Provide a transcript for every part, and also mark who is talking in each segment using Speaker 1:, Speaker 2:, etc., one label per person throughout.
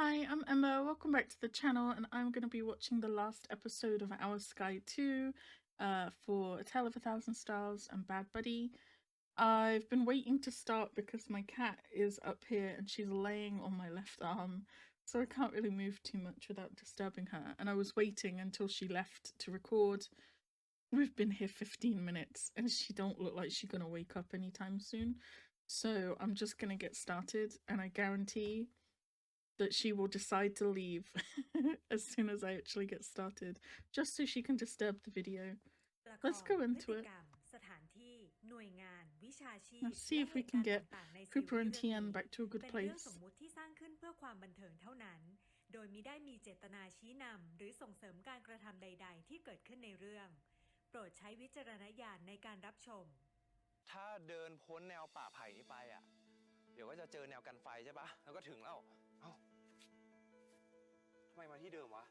Speaker 1: Hi, I'm Emma. Welcome back to the channel, and I'm going to be watching the last episode of our Skyy 2 for A Tale of a Thousand Stars and Bad Buddy. I've been waiting to start because my cat is up here and she's laying on my left arm, so I can't really move too much without disturbing her, and I was waiting until she left to record. We've been here 15 minutes and she don't look like she's going to wake up anytime soon, so I'm just going to get started, and I guarantee that she will decide to leave as soon as I actually get started, just so she can disturb the video. Let's go into it. Let's see if we can get Cooper and Tien back to a good place.
Speaker 2: โดยมิได้มีเจตนาชี้นำหรือส่งเสริมการกระทำใดๆที่เกิดขึ้นในเรื่องโปรดใช้วิจารณญาณในการรับชมถ้าเดินพ้นแนวป่าไผ่นี้ไปอ่ะเดี๋ยวก็จะเจอแนวกันไฟใช่ปะแล้วก็ถึงแล้วเอ้าทำไมมาที่เดิมวะ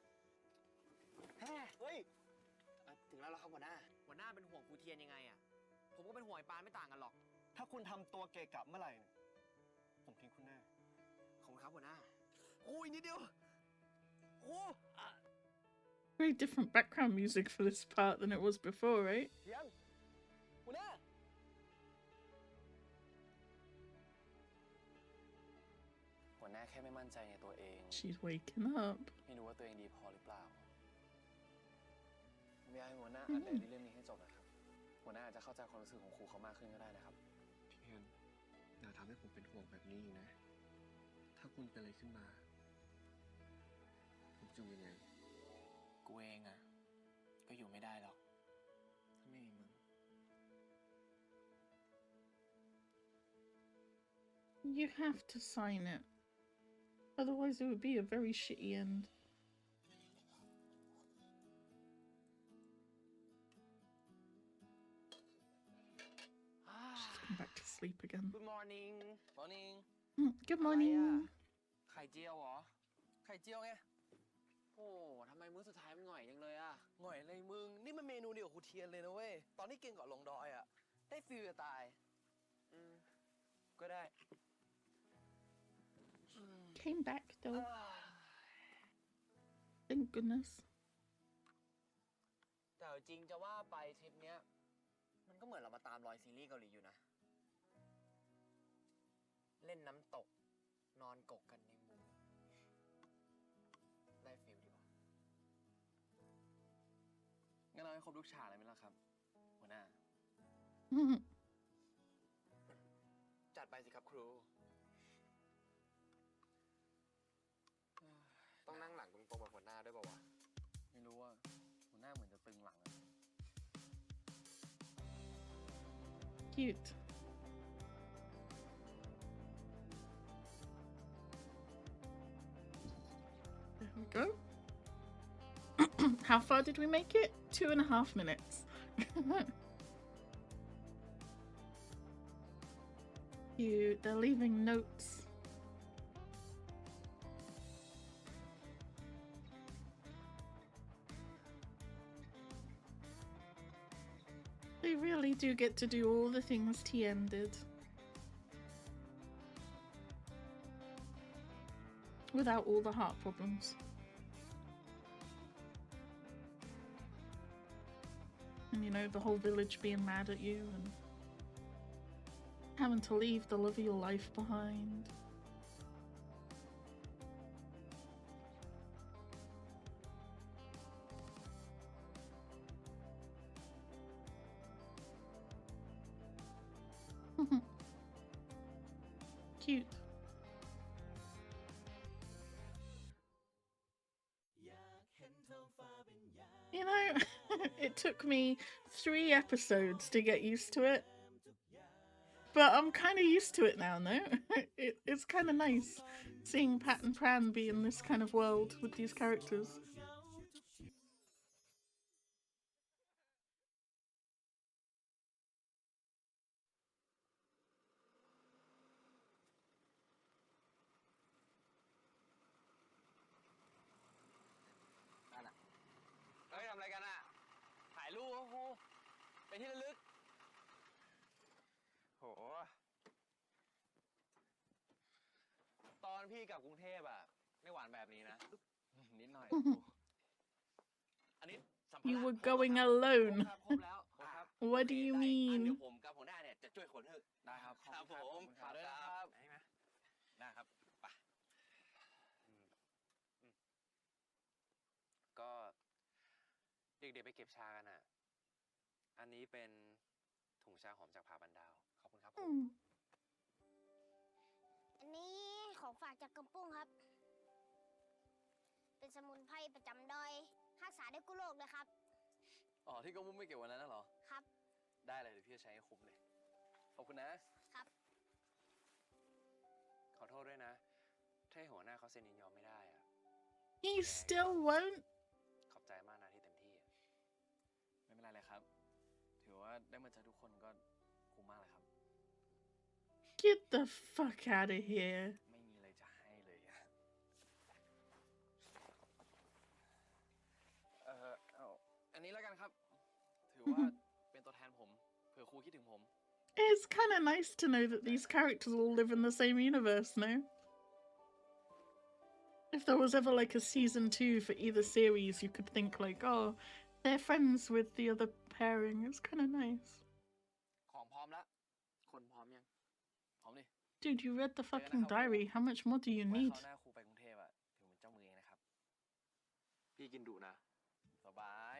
Speaker 2: เฮ้ยถึงแล้วครับหัวหน้าเป็นห่วงครูเทียนยังไงอ่ะผมก็เป็นห่วงไอ้ปานไม่ต่างกันหรอกถ้าคุณทำตัวเกะกะเมื่อไหร่ผมทิ้งคุณแน่ขอบคุณครับหัวหน้าโอ้ยนิดเดียว
Speaker 1: Very different background music for this part than it was before, right? She's waking up.
Speaker 2: ไม่รู้ว่าตัวเองดีพอหรือเปล่าผมอยากให้หัวหน้าอ่านเรื่องนี้ให้จบนะครับหัวหน้าอาจจะเข้าใจความรู้สึกของครูเขามากขึ้นก็ได้นะครับเทียนอย่าทำให้ผมเป็นห่วงแบบนี้อีกนะถ้าคุณเป็นอะไรขึ้นมาผมจะอยู่ยังไงกูเองอ่ะก็อยู่ไม่ได้หรอกถ้าไม่มีมึง
Speaker 1: You have to sign it. Otherwise it would be a very shitty end. She's gone back to sleep again.
Speaker 2: Good morning.
Speaker 1: Good morning.
Speaker 2: ไข่เจียวเหรอไข่เจียวไงโอ้ทำไมมื้อสุดท้ายมันหง่อยจังเลยอ่ะหง่อยเลยมึงนี่มันเมนูเดียวกับครูเทียนเลยนะเว้ยตอนที่กินก่อนลงดอยอ่ะได้ฟีลจะตายก็ได้
Speaker 1: Came back though. Thank goodness.
Speaker 2: แต่จริงจะว่าไปทริปเนี้ยมันก็เหมือนเรามาตามรอยซีรีส์เกาหลีอยู่นะเล่นน้ำตกนอนกกกันในมุ้งได้ฟีลดีว่ะงั้นเราให้ครบทุกฉากเลยไหมล่ะครับหัวหน้าจัดไปสิครับครูต้องนั่งหลังตรงๆแบบหัวหน้าด้วยเปล่าวะไม่รู้ว่าหัวหน้าเหมือนจะตึงหลัง
Speaker 1: Cute. There we go. How far did we make it? 2.5 minutes. Cute. They're leaving notes. They really do get to do all the things Tien did. Without all the heart problems. And you know, the whole village being mad at you and having to leave the love of your life behind. Cute. You know, it took me 3 episodes to get used to it. But I'm kind of used to it now, no? It's kind of nice seeing Pat and Pran be in this kind of world with these characters.
Speaker 2: Ơi, làmอะไรกันอ่ะถ่ายรูปครับครูไปที่ระลึกโหตอนพี่กลับกรุงเทพอ่ะไม่หวาน
Speaker 3: นิดหน่อย
Speaker 4: อันนี้สัมภาระ
Speaker 1: You were
Speaker 4: ครบ
Speaker 1: going
Speaker 4: แล้ว
Speaker 1: alone.
Speaker 3: ครบแล้วครับ
Speaker 1: What
Speaker 4: โอเค
Speaker 1: do you
Speaker 4: ได้
Speaker 1: mean?
Speaker 4: เดี๋ยวผมกับหัวหน้าเนี่ยจะช่วยขนเถอะ
Speaker 3: ได้ครับ
Speaker 4: ครับผม
Speaker 3: ฝากด้วยนะครับ
Speaker 4: ได้ไหมได้ครับไปก็เด็กๆไปเก็บชากันอ่ะ อันนี้เป็นถุงชาหอมจากผาบันดาวขอบคุณครับผม
Speaker 1: Hmm.
Speaker 5: อันนี้ของฝากจากกำปุ้งครับ เป็นสมุนไพรประจำดอยรักษาได้กู้โรคเลยครับ
Speaker 3: อ๋อที่ก็มุ้งไม่เก็บวันนั้นน่ะเหรอ
Speaker 5: ครับ
Speaker 3: ได้เลยเดี๋ยวพี่จะใช้ให้คุ้มเลย ขอบคุณนะ
Speaker 5: ครับ
Speaker 4: ขอโทษด้วยนะ ถ้าให้หัวหน้าเขาเซ็นยินยอมไม่ได้อ่ะ
Speaker 1: He still won't.
Speaker 4: ขอบใจมากนะที่เต็มที่อะ
Speaker 3: ไม่เป็นไรเลยครับ ถือว่าได้มาเจอทุกคนก็คุ้มมากเลยครับ
Speaker 1: Get the fuck out of here.
Speaker 3: ไม่มีอะไรจะให้เลยอะเอาอันนี้แล้วกันครับ ถือว่าเป็นตัวแทนผม เผื่อครูคิดถึงผม
Speaker 1: It's kind of nice to know that these characters all live in the same universe, no? If there was ever like a season 2 for either series, you could think like, oh, they're friends with the other pairing. It's kind of nice.
Speaker 3: ของพร้อมแล้ว คนพร้อมยัง พร้อมดิ
Speaker 1: Dude, you read the fucking diary. How much more do you
Speaker 3: ไว้
Speaker 1: need?
Speaker 3: คราวหน้าครูไปกรุงเทพอะถือเป็นเจ้ามือเองนะครับ
Speaker 4: พี่กินดุนะ
Speaker 3: สบาย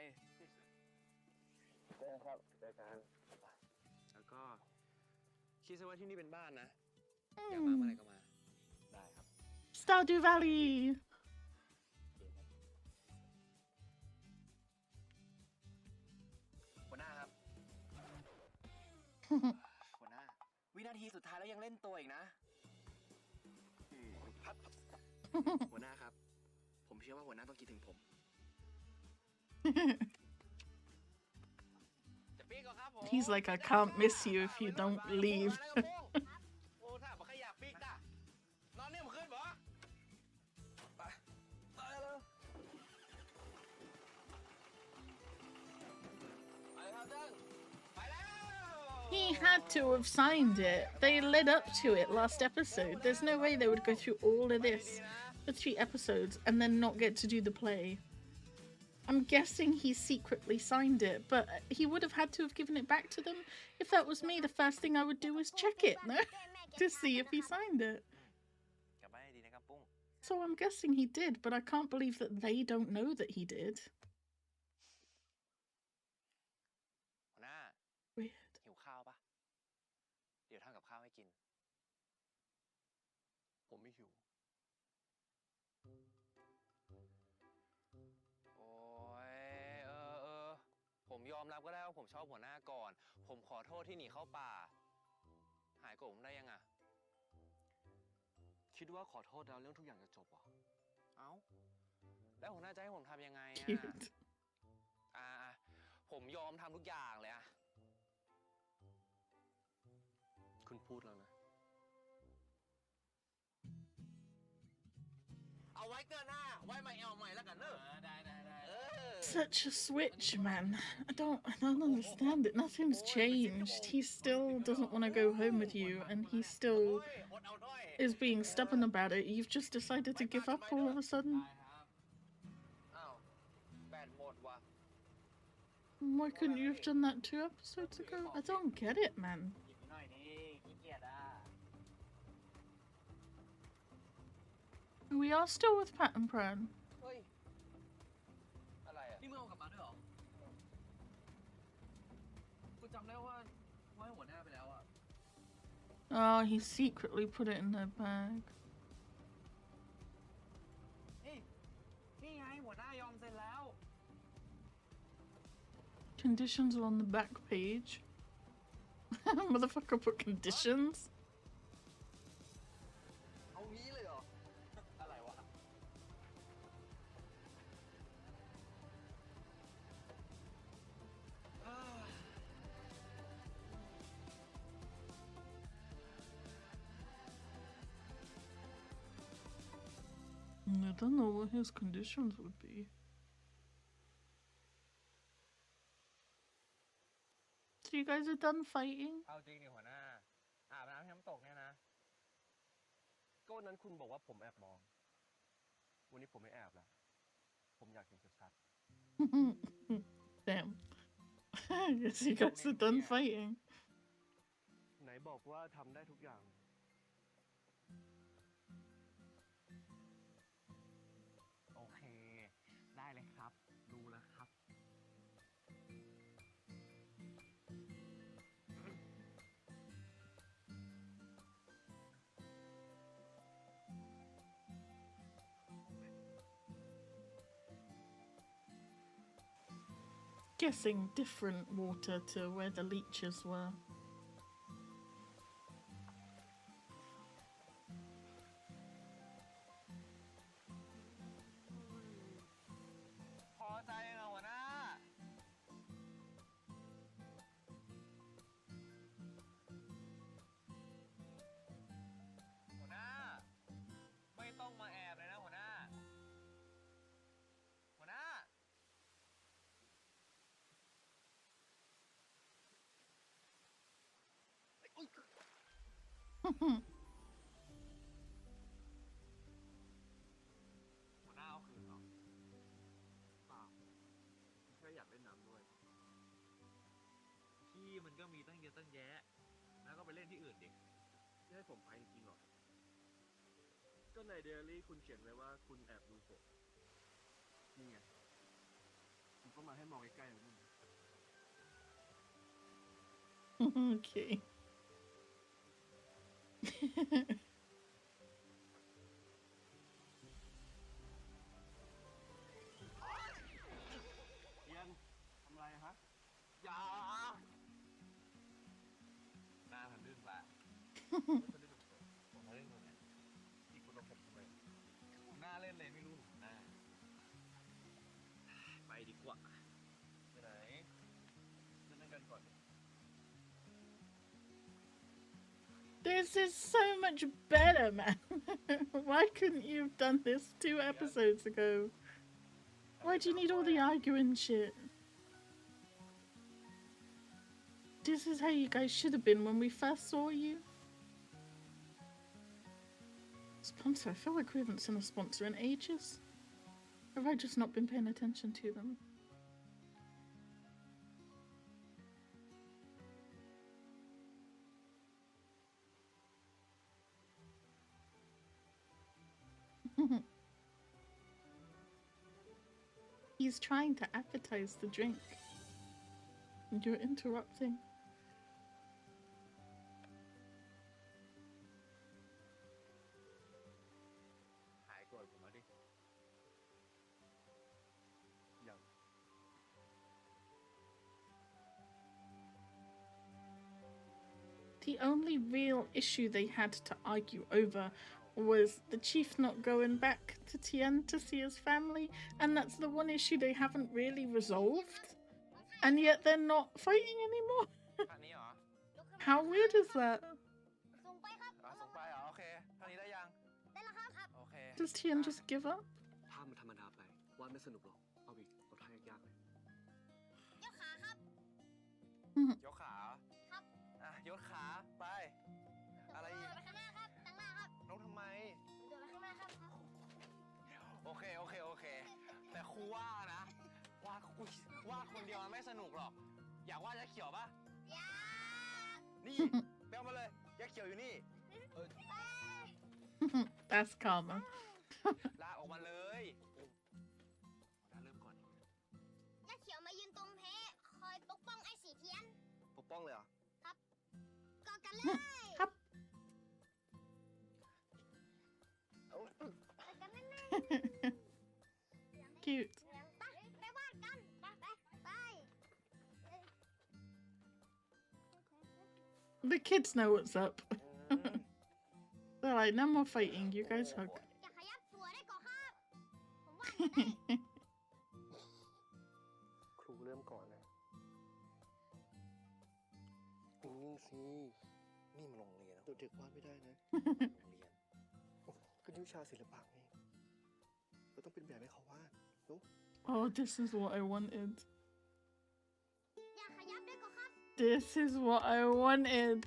Speaker 3: เจอครับเจอกัน
Speaker 4: แล้วก็คิดซะว่าที่นี่เป็นบ้านนะ อยากมาเมื่อไหร่ก็มา
Speaker 3: ได้ครับ
Speaker 1: Stardew Valley.
Speaker 3: หัวหน้าครับ หัวหน้า วินาทีสุดท้ายแล้วยังเล่นตัวอีกนะ หัวหน้าครับ ผมเชื่อว่าหัวหน้าต้องคิดถึงผม
Speaker 4: จะปีกก่อนครับผม
Speaker 1: He's like, I can't miss you if you don't leave.
Speaker 4: โอ้ถ้าบอกใครอยากปีกนะนอนเนี่ยมันขึ้นบ่ไปไปเลยไปครับเจ้งไปแล้ว
Speaker 1: He had to have signed it. They led up to it last episode. There's no way they would go through all of this for 3 episodes and then not get to do the play. I'm guessing he secretly signed it, but he would have had to have given it back to them. If that was me, the first thing I would do is check it, no? To see if he signed it.
Speaker 4: กลับบ้านให้ดีนะครับปุ้ง
Speaker 1: So I'm guessing he did, but I can't believe that they don't know that he did.
Speaker 4: หัวหน้า
Speaker 1: Weird.
Speaker 4: หิวข้าวปะเดี๋ยวทำกับข้าวให้กิน
Speaker 3: ผมไม่หิว
Speaker 4: โอ้ยผมยอมรับก็ได้ว่าผมชอบหัวหน้าก่อน ผมขอโทษที่หนีเข้าป่า หายโกรธผมได้ยังอ่ะ
Speaker 3: คิดว่าขอโทษแล้วเรื่องทุกอย่างจะจบเหรอ
Speaker 4: เอ้า แล้วหัวหน้าจะให้ผมทำยังไงอ่ะ
Speaker 1: Cute.
Speaker 4: ผมยอมทำทุกอย่างเลยอ่ะ
Speaker 3: คุณพูดแล้วนะ
Speaker 4: เอาไว้เกินหน้า ไว้ไม่เอาใหม่แล้วกันเนอะได้
Speaker 1: Such a switch, man. I don't understand it. Nothing's changed. He still doesn't want to go home with you, and he still
Speaker 4: อดเอาด้วย
Speaker 1: is being stubborn about it. You've just decided to give up all of a sudden.
Speaker 4: อ้าวแบตหมดว่ะ
Speaker 1: Why couldn't you have done that 2 episodes ago? I don't get it, man.
Speaker 6: หน่อยนี่ขี้เกียจอ่ะ
Speaker 1: We are still with Pat and Pran.
Speaker 4: เฮ้ย อะไรอ่ะ
Speaker 3: นี่มึงเอากลับมาด้วยเหรอ กูจำได้ว่าให้หัวหน้าไปแล้วอะ
Speaker 1: Oh, he secretly put it in their bag.
Speaker 6: นี่ไงหัวหน้ายอมเซ็นแล้ว
Speaker 1: Conditions are on the back page. Motherfucker put conditions.
Speaker 3: เอางี้เลยเหรอ
Speaker 4: อะไรวะ
Speaker 1: I don't know what his conditions would be. So you guys are done fighting?
Speaker 4: เอาจริงดิหัวหน้า อาบน้ำที่น้ำตกเนี่ยนะ
Speaker 3: ก็วันนั้นคุณบอกว่าผมแอบมอง วันนี้ผมไม่แอบแล้ว
Speaker 7: ผมอยากเห็นชัด
Speaker 1: Damn. I guess you guys are done fighting.
Speaker 7: ๆไหนบอกว่าทำได้ทุกอย่าง
Speaker 6: โอเค ได้เลยครับ รู้แล้วครับ
Speaker 1: Guessing different water to where the leeches were.
Speaker 4: พอใจยังหัวหน้า หัวหน้า ไม่ต้องมาแอบเลยนะหัวหน้า หัวหน้า
Speaker 7: หัวหน้าเอาคืนเหรอเปล่าผมแค่อยากเล่นน้ำด้วย
Speaker 6: ที่มันก็มีตั้งเยอะตั้งแยะ แล้วก็ไปเล่นที่อื่นดิ
Speaker 7: จะให้ผมไปจริงๆเหรอ ก็ในเดลี่คุณเขียนไว้ว่าคุณแอบดูผมนี่ไงผมก็มาให้มองใกล้ๆนะนี่
Speaker 1: Okay.
Speaker 7: เอียนทำไรฮะ
Speaker 4: อย่า หน้าทะลึ่งละ
Speaker 7: จะเล่นกับผม
Speaker 4: ผมทะลึ่งตรงไหน
Speaker 7: ที่คุณต้องผมทำไม
Speaker 4: หน้าเล่นเลยไม่รู้หน้า
Speaker 6: ไปดีกว่า
Speaker 7: ไปไหนเล่นกันก่อน
Speaker 1: This is so much better, man. Why couldn't you have done this 2 episodes ago? Why do you need all the arguing shit? This is how you guys should have been when we first saw you. Sponsor? I feel like we haven't seen a sponsor in ages. Have I just not been paying attention to them? He's trying to advertise the drink. And you're interrupting.
Speaker 7: หายโกรธผมมาดิ ยัง
Speaker 1: The only real issue they had to argue over was the chief not going back to Tien to see his family, and that's the one issue they haven't really resolved. And yet they're not fighting anymore.
Speaker 4: ท่านี้เหรอ
Speaker 1: How weird is that?
Speaker 5: ส่งไปครับ
Speaker 4: ส่งไปเหรอ โอเคท่านี้ได้ยัง
Speaker 5: ได้แล้วครับ
Speaker 4: โอเค
Speaker 1: Does Tien just give up?
Speaker 7: ถ้ามันธรรมดาไปวาดไม่สนุกหรอก เอาอีกเอาท่ายากๆเลย
Speaker 5: ยกขาครับ
Speaker 4: ยกขา
Speaker 5: ครับ
Speaker 4: อ่ะยกขาไป อะไรอีก
Speaker 5: ไปข้างหน้าครับตั้งหน้าครับ
Speaker 4: น้องทำไม
Speaker 5: เดินไปข้างหน้าครับ
Speaker 4: โอเค โอเค โอเค แต่ครูว่านะ วาดคนเดียวมันไม่สนุกหรอก อยากวาดยักษ์เขียวปะ
Speaker 5: อยา
Speaker 4: นี่ ไปเอามาเลย ยักษ์เขียวอยู่นี่
Speaker 1: That's karma.
Speaker 4: ลากออกมาเลย
Speaker 7: หัวหน้าเริ่มก่อน
Speaker 5: ยักษ์เขียวมายืนตรงแพ้คอยปกป้องไอ้สีเทียน
Speaker 7: ปกป้องเลยเหรอ
Speaker 5: กอดกันเลย
Speaker 1: ครับ
Speaker 5: กอดกันแน่
Speaker 1: Cute.
Speaker 5: ๆไปวาดกัน ไป
Speaker 1: The kids know what's up. They're like, no more fighting, you guys hug.
Speaker 5: อย่าขยับตัวได้ก่อนครับ ผมวาดไม่ได้
Speaker 7: ครูเริ่มก่อนนะนิ่งๆสิ
Speaker 3: นี่มันโรงเรียนนะ
Speaker 7: ตัวเด็กวาดไม่ได้นะ
Speaker 3: โรงเรียน
Speaker 7: ก็นี่วิชาศิลปะไงก็ต้องเป็นแบบให้เขาวาดรู้
Speaker 1: Oh, this is what I wanted.
Speaker 5: อย่าขยับได้ก่อนครับ
Speaker 1: This is what I wanted.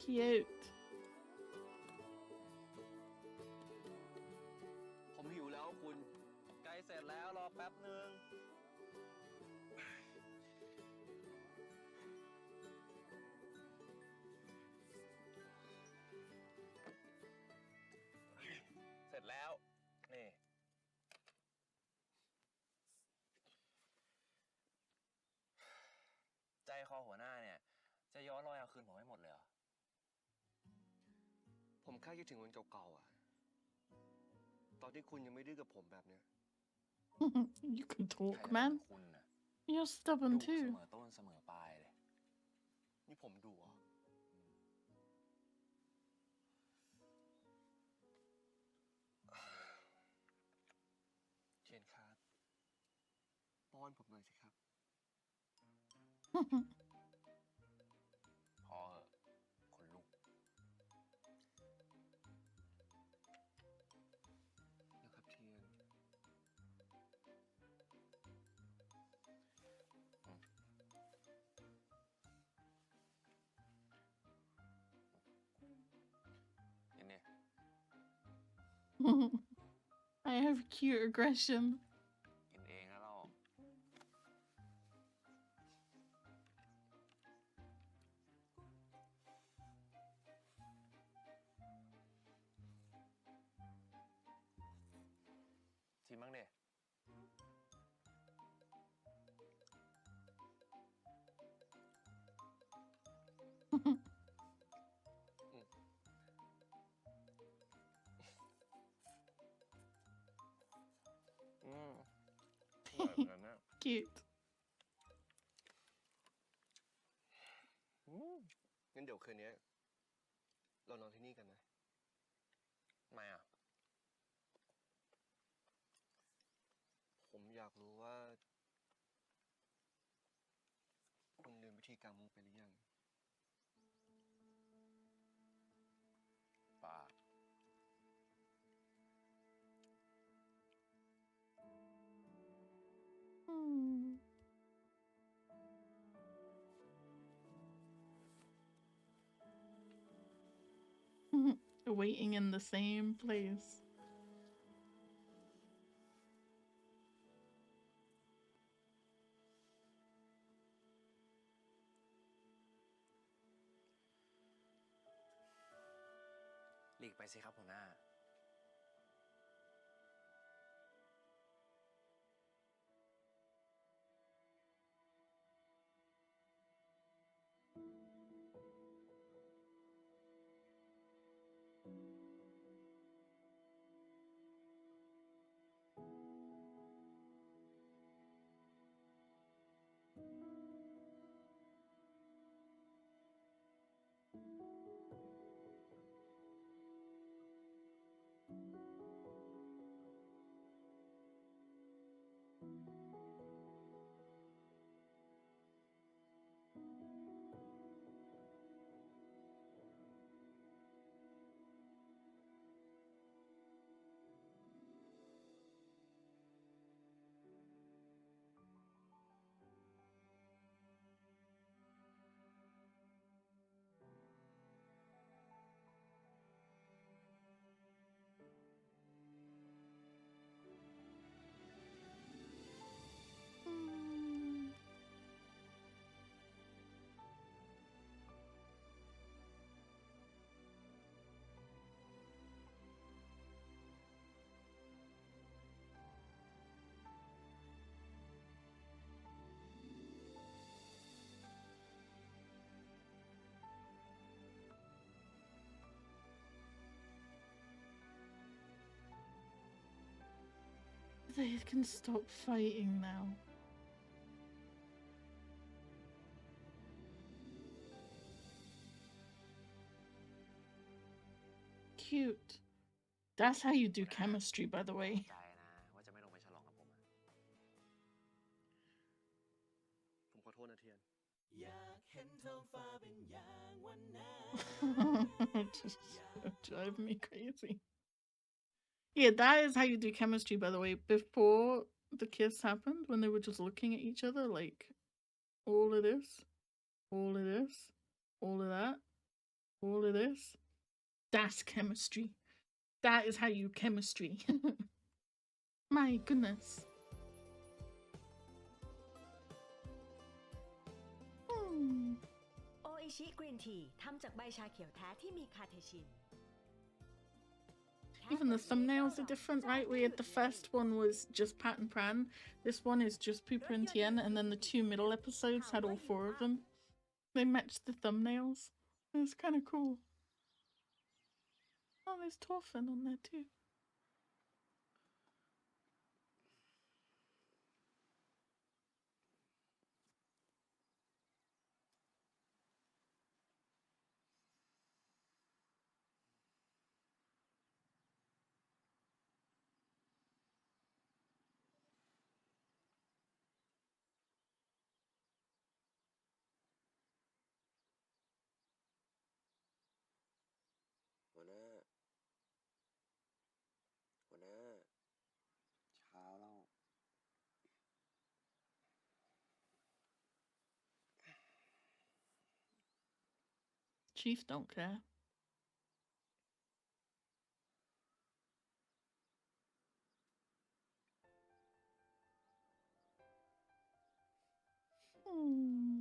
Speaker 1: Cute.
Speaker 3: ผมหิวแล้วคุณ
Speaker 4: ใกล้เสร็จแล้วรอแป๊บนึง เสร็จแล้ว นี่ ใจคอหัวหน้าเนี่ย จะย้อนรอยเอาคืนผมให้หมดเลยเหรอ
Speaker 7: ผมแค่คิดถึงวันเก่าๆอ่ะ ตอนที่คุณยังไม่ดื้อกับผมแบบเนี้ย
Speaker 1: You can
Speaker 4: ใคร
Speaker 1: talk,
Speaker 4: จะเป็น
Speaker 1: man.
Speaker 4: คุณน่ะ
Speaker 1: You're stubborn
Speaker 4: ดุเส
Speaker 1: too.
Speaker 4: มอต้นเสมอปลายเลย
Speaker 7: นี่ผมดูเหรอ เทียนครับป้อนผมหน่อยสิครับ
Speaker 4: พอเหอะคนลุก
Speaker 7: นะครับเทียน
Speaker 4: กินเนี่ย
Speaker 1: I have cute aggression.
Speaker 4: กินเองแล้วเรา ชิมบ้างดิ อร่อยเหมือนกันนะ
Speaker 1: Cute.
Speaker 7: งั้นเดี๋ยวคืนนี้เรานอนที่นี่กันนะ
Speaker 4: ทำไมอ่ะ
Speaker 7: ผมอยากรู้ว่า คุณลืมวิธีการมุงไปหรือยัง
Speaker 4: ป่า
Speaker 1: Hmm. Waiting in the same place.
Speaker 4: หลีกไปสิครับหัวหน้า
Speaker 1: Hmm. They can stop fighting now. Cute. That's how you do chemistry, by the way.
Speaker 4: ใจนะว่าจะไม่ลงไปฉลองกับผมอะ
Speaker 7: ผมขอโทษนะเทียน
Speaker 1: Just drive me crazy. Yeah, that is how you do chemistry, by the way. Before the kiss happened, when they were just looking at each other, like all of this, all of this, all of that. All of this. That's chemistry. That is how you chemistry. My goodness.
Speaker 2: โออิชิกรีนทีทำจากใบชาเขียวแท้ที่มีคาเทชิน
Speaker 1: Even the thumbnails are different, right? We had the first one was just Pat and Pran. This one is just Pooper and Tien, and then the 2 middle episodes had all 4 of them. They matched the thumbnails. It was kind of cool. Oh, there's Torfin on there too.
Speaker 8: หัวหน้าเช้าแล้ว
Speaker 1: Chief don't care. Hmm.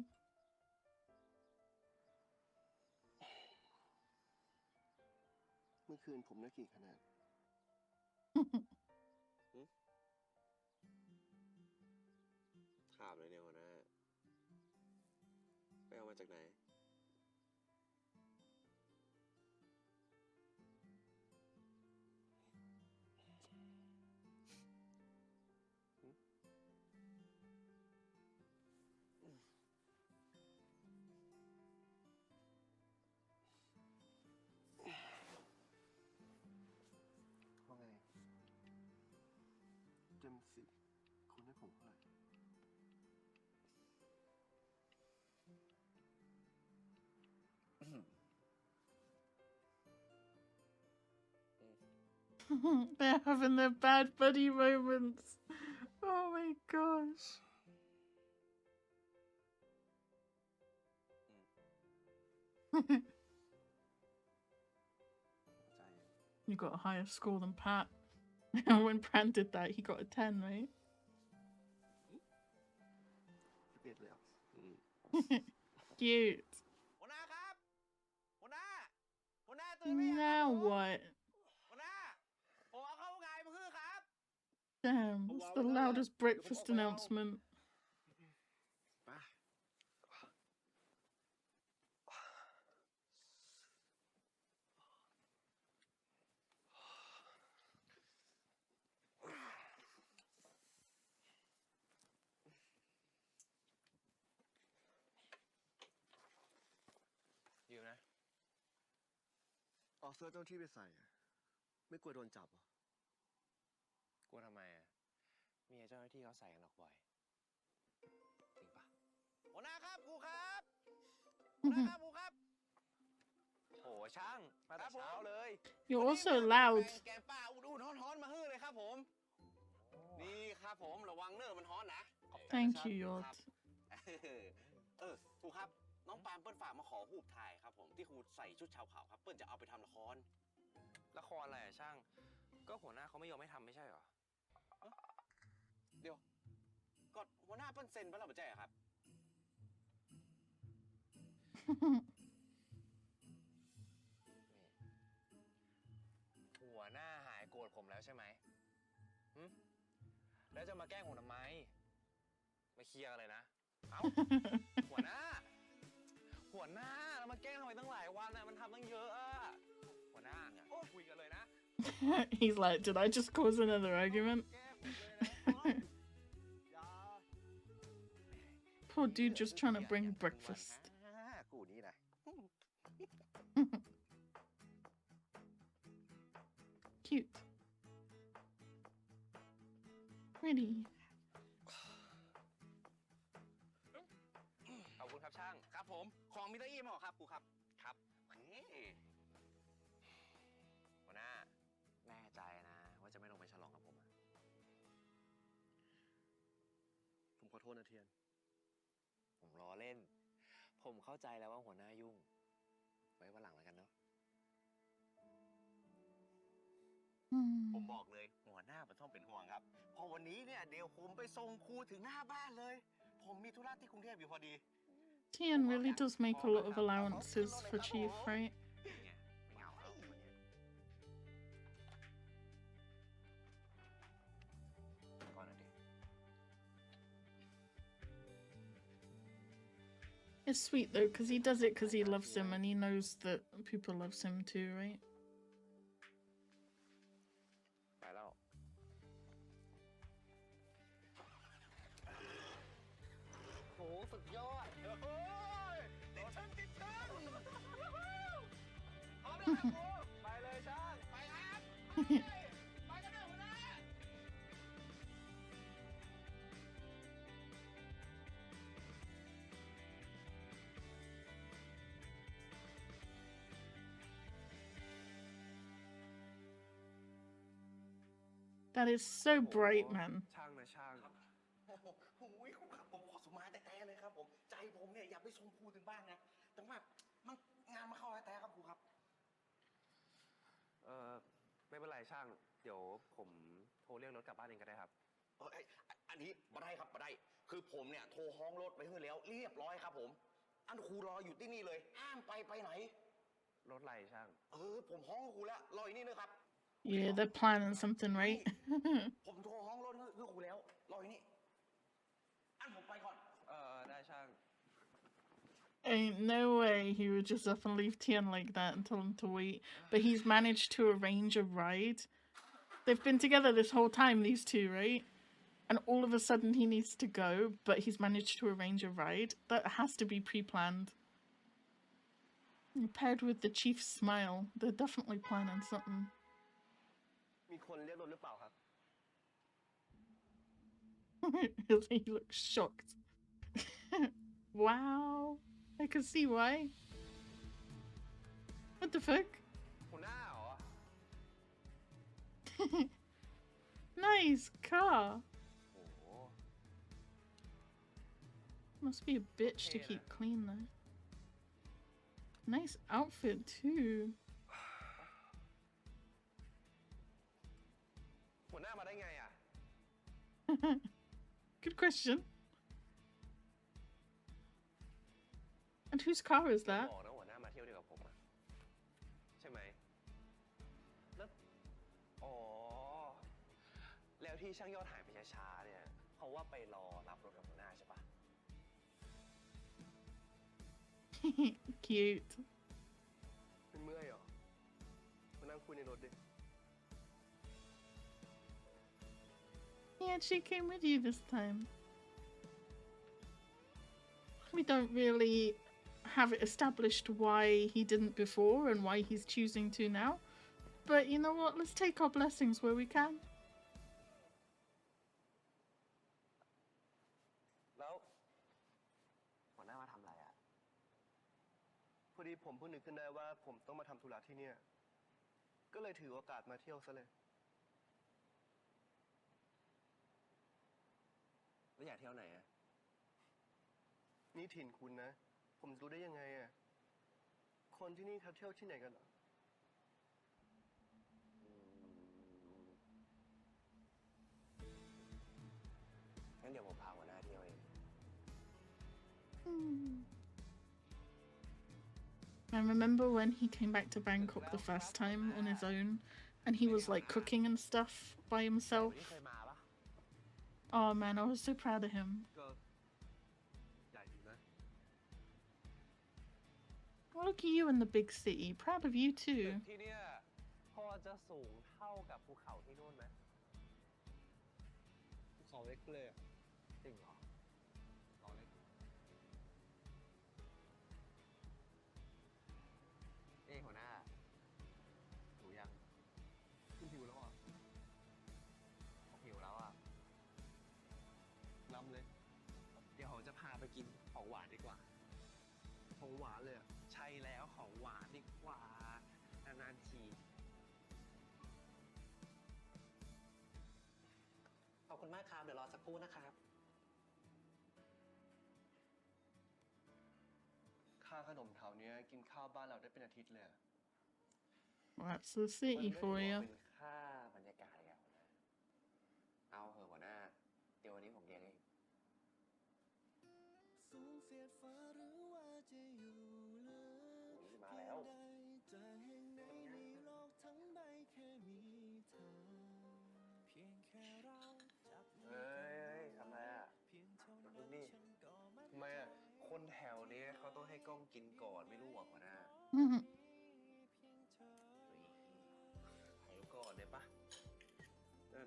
Speaker 8: เมื่อคืนผมได้กี่คะแนน ถามเลยเนี่ยหัวหน้าไปเอามาจากไหน ว่าไงเต็ม10คุณให้ผมเท่าไหร่
Speaker 1: They're having their bad buddy moments. Oh my gosh. You got a higher score than Pat. When Pran did that, he got a 10, right?
Speaker 8: 11เลยอ่ะ
Speaker 1: Cute.
Speaker 4: หัวหน้าครับ หัวหน้าตื่นไม่ยัง
Speaker 1: Now what?
Speaker 4: หัวหน้าผมเอาเข้าไงมาคือครับ
Speaker 1: Damn, that's the loudest breakfast announcement.
Speaker 8: ไป
Speaker 4: อยู่นะ
Speaker 8: เอาเสื้อเจ้าที่ไปใส่อะไม่กลัวโดนจับเหรอ
Speaker 4: กลัวทำไมอ่ะ มีเจ้าหน้าที่เขาใส่กันออกบ่อย จริงปะหัวหน้าครับครูครับหัวหน้าครับครูครับ โหช่างมาแต่เช้าเลย
Speaker 1: You're
Speaker 4: วันนี้
Speaker 1: also
Speaker 4: มี
Speaker 1: loud.
Speaker 4: แกงป่าอุ่นๆฮ้อนๆมาฮื้อเลยครับผม นี่ครับผมระวังเนอมันฮ้อนนะ
Speaker 1: Thank you, Yod.
Speaker 4: ครูครับน้องปามเปิ้ลฝากมาขอหูบถ่ายครับผมที่ครูใส่ชุดชาวเขาครับเปิ้ลจะเอาไปทำละครอะไรอะช่าง ก็หัวหน้าเขาไม่ยอมให้ทำไม่ใช่เหรอ เดี๋ยวก็หัวหน้าเปิ้ลเซ็นไปแล้วไม่ใช่เหรอครับ หัวหน้าหายโกรธผมแล้วใช่ไหมแล้วจะมาแกล้งผมทำไมมาเคลียร์กันเลยนะ เอ้า หัวหน้าแล้วมาแกล้งทำไมตั้งหลายวันน่ะมันทำตั้งเยอะอะหัวหน้าคุยกันเลยนะ
Speaker 1: He's like, did I just cause another argument?
Speaker 4: แก้ผมเลยนะอย่า
Speaker 1: Poor dude just trying to bring breakfast.
Speaker 4: กูนี่นะ
Speaker 1: Cute. Pretty.
Speaker 4: ขอบคุณครับช่าง ครับผม ของมิเตอร์อีมเหรอครับครูครับ ครับหัวหน้า แน่ใจนะว่าจะไม่ลงไปฉลองกับผมอะ
Speaker 8: ผมขอโทษนะเทียน
Speaker 4: ผมล้อเล่น ผมเข้าใจแล้วว่าหัวหน้ายุ่ง ไว้วันหลังแล้วกัน ผมบอกเลยหัวหน้ามันต้องเป็นห่วงครับพอวันนี้เนี่ยเดี๋ยวผมไปส่งครูถึงหน้าบ้านเลยผมมีธุระที่กรุงเทพอยู่พอดี
Speaker 1: Tian really does make a lot of allowances for Chief, right?
Speaker 4: นี่ไงไม่เหงาแล้ววันนี้ก่อนนะดิ
Speaker 1: It's sweet though, because he does it because he loves him and he knows that people loves him too, right?
Speaker 4: ไปแล้วโหสุดยอดเฮ้ยติดชั้นพร้อมแล้วครับครูไปเลยช่างไปครับไปกันเลยหัวหน้า
Speaker 1: That is so bright, man.
Speaker 3: ช่างนะช่าง
Speaker 4: โอ้โหครูครับผมขอสมาแต่เลยครับผมใจผมเนี่ยอยากไปส่งครูถึงบ้านนะแต่ว่ามันงานมาเข้าแต่ครับครูครับ
Speaker 3: ไม่เป็นไรช่าง เดี๋ยวผมโทรเรียกรถกลับบ้านเองก็ได้ครับ
Speaker 4: อันนี้บ่ได้ครับบ่ได้คือผมเนี่ยโทรฮ้องรถไปให้แล้วเรียบร้อยครับผมอันครูรออยู่ที่นี่เลยห้ามไปไหน
Speaker 3: รถไรช่าง
Speaker 4: ผมฮ้องครูแล้วรออยู่นี่นะครับ
Speaker 1: Yeah, they're planning something, right?
Speaker 4: ผมโทรฮ้องรถให้ครูแล้วรออยู่นี่อันผมไปก่อน
Speaker 3: ได้ช่าง
Speaker 1: Ain't no way he would just up and leave Tian like that and tell him to wait. But he's managed to arrange a ride. They've been together this whole time, these two, right? And all of a sudden he needs to go, but he's managed to arrange a ride. That has to be pre-planned. Paired with the chief's smile, they're definitely planning something.
Speaker 7: มีคนเรียกรถหรือเปล่าครับ
Speaker 1: He looks shocked. Wow. I can see why. What the fuck?
Speaker 3: หัวหน้าเหรอ
Speaker 1: Nice car.
Speaker 3: โอ้โห
Speaker 1: Must be a bitch to keep clean though. Nice outfit too.
Speaker 3: หัวหน้ามาได้ไงอ่ะ
Speaker 1: Good question. And whose car is
Speaker 3: บ
Speaker 1: that?
Speaker 3: อกนะหัวหน้ามาเที่ยวเดียวกับผมอ่ะ ใช่ไหมแล้วอ๋อ แล้วที่ช่างยอดหายไปช้าๆเนี่ย เพราะว่าไปรอรับรถกับหัวหน้าใช่ปะ
Speaker 1: Cute.
Speaker 7: เป็นเมื่อยเหรอ มานั่งคุยในรถดิ
Speaker 1: Yeah, she came with you this time. We don't really have it established why he didn't before and why he's choosing to now. But you know what? Let's take our blessings where we can.
Speaker 3: แล้วหัวหน้ามาทำอะไรอ่ะ
Speaker 7: พอดีผมเพิ่งนึกขึ้นได้ว่าผมต้องมาทำธุระที่เนี่ย ก็เลยถือโอกาสมาเที่ยวซะเลย
Speaker 3: แล้วอยากเที่ยวไหนอ่ะ
Speaker 7: นี่ถิ่นคุณนะ ผมจะรู้ได้ยังไงอ่ะ คนที่นี่เขาเที่ยวที่ไหนกันเหรอ
Speaker 3: งั้นเดี๋ยวผมพาหัวหน้าเที่ยวเอง
Speaker 1: I remember when he came back to Bangkok the first time on his own and he was like cooking and stuff by himself.
Speaker 3: วันนี้เคยมาปะ
Speaker 1: Oh man, I was so proud of him.
Speaker 7: ก็ใหญ่ดีนะ
Speaker 1: Well, look at you in the big city. Proud of you
Speaker 3: ตึ
Speaker 1: too.
Speaker 3: กที่เนี่ยพอจะสูงเท่ากับภูเขาที่นู่นไหม
Speaker 7: ภูเขาเล็กเลยอ่ะ
Speaker 3: จริงเหรอ
Speaker 7: เขาเล็ก
Speaker 3: หัวหน้าหิวยัง
Speaker 7: คุณหิวแล้วอ่ะ
Speaker 3: หิวแล้วอ่ะ
Speaker 7: ล้ำเลย
Speaker 3: เดี๋ยวผมจะพาไปกินของหวานดีกว่า
Speaker 7: ของหวานเลยอ่ะ
Speaker 3: ใช่แล้วของหวานดีกว่านานๆที
Speaker 6: ขอบคุณมากครับ เดี๋ยวรอสักครู่นะครับ
Speaker 7: ค่าขนมแถวเนี้ยกินข้าวบ้านเราได้เป็นอาทิตย์เลยอะ
Speaker 1: Well, that's the city
Speaker 3: มันไม่
Speaker 1: for
Speaker 3: ได้
Speaker 1: you.
Speaker 3: เป็นค่าแบ เฮ้ยทำไรอ่ะมึงนี่ทำไมอ่ะคนแถวนี้เขาต้องให้กล้องกินก่อนไม่รู้หรอหัวหน้าถ่ายก่อนได้ปะ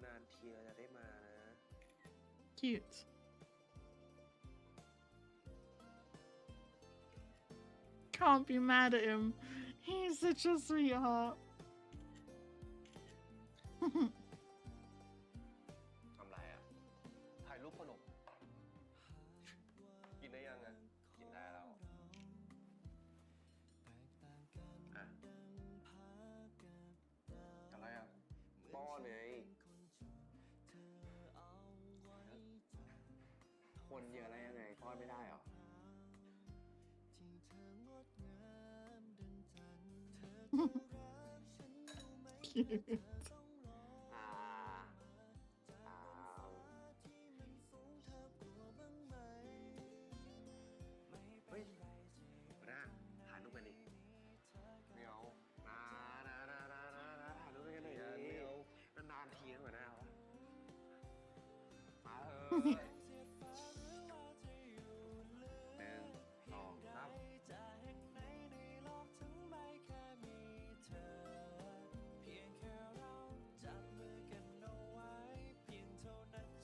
Speaker 3: นานๆทีเราจะได้มานะ
Speaker 1: Cute. Can't be mad at him. He's such a sweetheart.
Speaker 3: ทำไรอ่ะถ่ายรูปขนมกินได้ยังอ่ะกินได้แล้วอ่ะอะไรอ่ะป้อนไงคนเยอะอะไรยังไงป้อนไม่ได้เหรอ
Speaker 1: Cute.
Speaker 3: อ่าอ่าเฮ้ยหัวหน้าถ่ายรูปกันดิไม่เอานะถ่ายรูปกันหน่อยดินานๆทีนะหัวหน้าวะมาเถอะหนึ่งสองสาม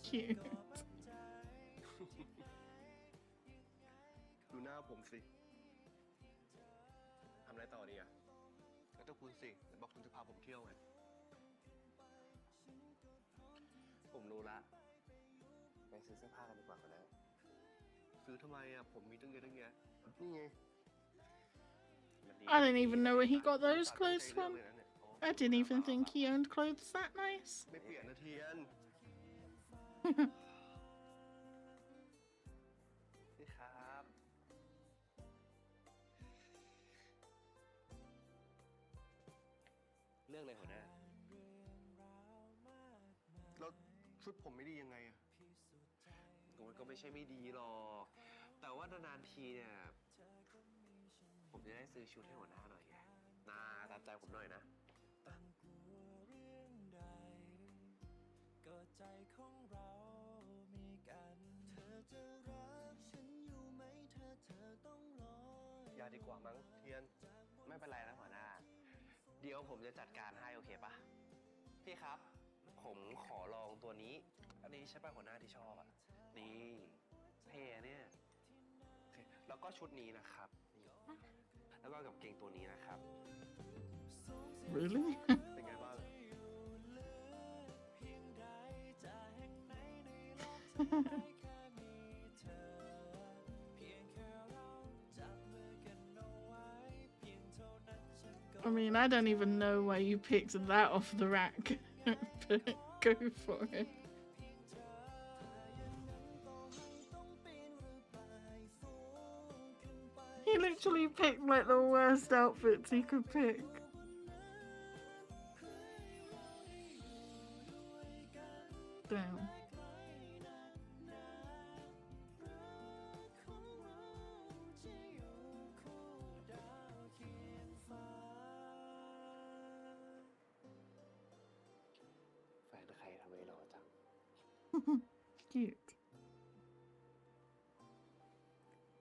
Speaker 1: Cute.
Speaker 3: ดูหน้าผมสิทำอะไรต่อดีอ่ะแล้วต้องคุณสิบอกคุณจะพาผมเที่ยวไงผมรู้ละไปซื้อเสื้อผ้ากันดีกว่านะซื้อทำไมอ่ะผมมีตั้งเยอะตั้งแยะนี่ไง
Speaker 1: I don't even know where he got those clothes from. I didn't even think he owned clothes that nice.
Speaker 3: ไม่เปลี่ยนนะเทียนนี่ครับเรื่องอะไรหัวหน้าแล้วชุดผมไม่ดียังไงอะมันก็ไม่ใช่ไม่ดีหรอกแต่ว่านานๆทีเนี่ยผมจะได้ซื้อชุดให้หัวหน้าหน่อยไงนาตามใจผมหน่อยนะอย่าดีกว่ามั้งเทียนไม่เป็นไรนะหัวหน้าเดี๋ยวผมจะจัดการให้โอเคปะพี่ครับผมขอลองตัวนี้อันนี้ใช่ป่ะหัวหน้าที่ชอบอ่ะนี่เท่เนี่ยโอเคแล้วก็ชุดนี้นะครับนี่แล้วก็กับเกงตัวนี้นะครับ
Speaker 1: Really?
Speaker 3: เป็นไงบ้าง
Speaker 1: I mean, I don't even know why you picked that off the rack, but go for it. He literally picked like the worst outfits he could pick. Damn.
Speaker 3: แฟนใครทำไมหล่อจัง
Speaker 1: Cute.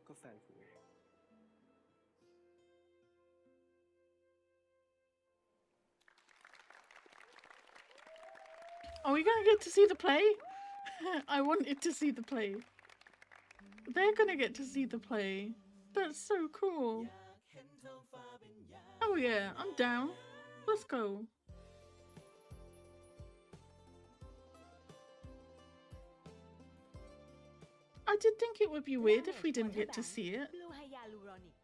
Speaker 3: ก็แฟนคุณไง
Speaker 1: Are we gonna get to see the play? I wanted to see the play. They're gonna get to see the play. That's so cool. Oh yeah, I'm down. Let's go. I did think it would be weird if we didn't get to see it.
Speaker 2: บลูไฮยาลูรอนิก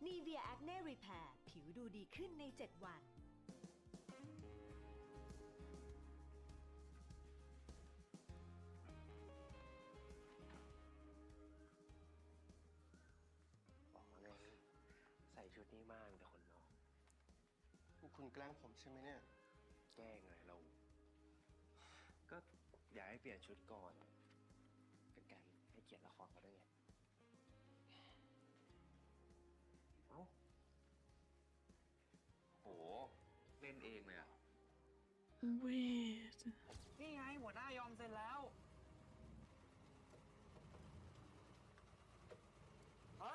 Speaker 2: นีเวียแอคเน่รีแพร์ผิวดูดีขึ้นใน 7 วัน
Speaker 3: บอกว่าไงใส่ชุดนี้มากแต่คนมอง
Speaker 8: พวกคุณแกล้งผมใช่ไหมเนี่ย
Speaker 3: แกล้งอะไรเรา ก็อยากให้เปลี่ยนชุดก่อนเป็นการให้เกียรติละครเขาด้วยไงเอ้าโหเล่นเองเลยอ่ะ
Speaker 1: Weird.
Speaker 6: นี่ไงหัวหน้ายอมเซ็นแล้ว
Speaker 3: ฮะ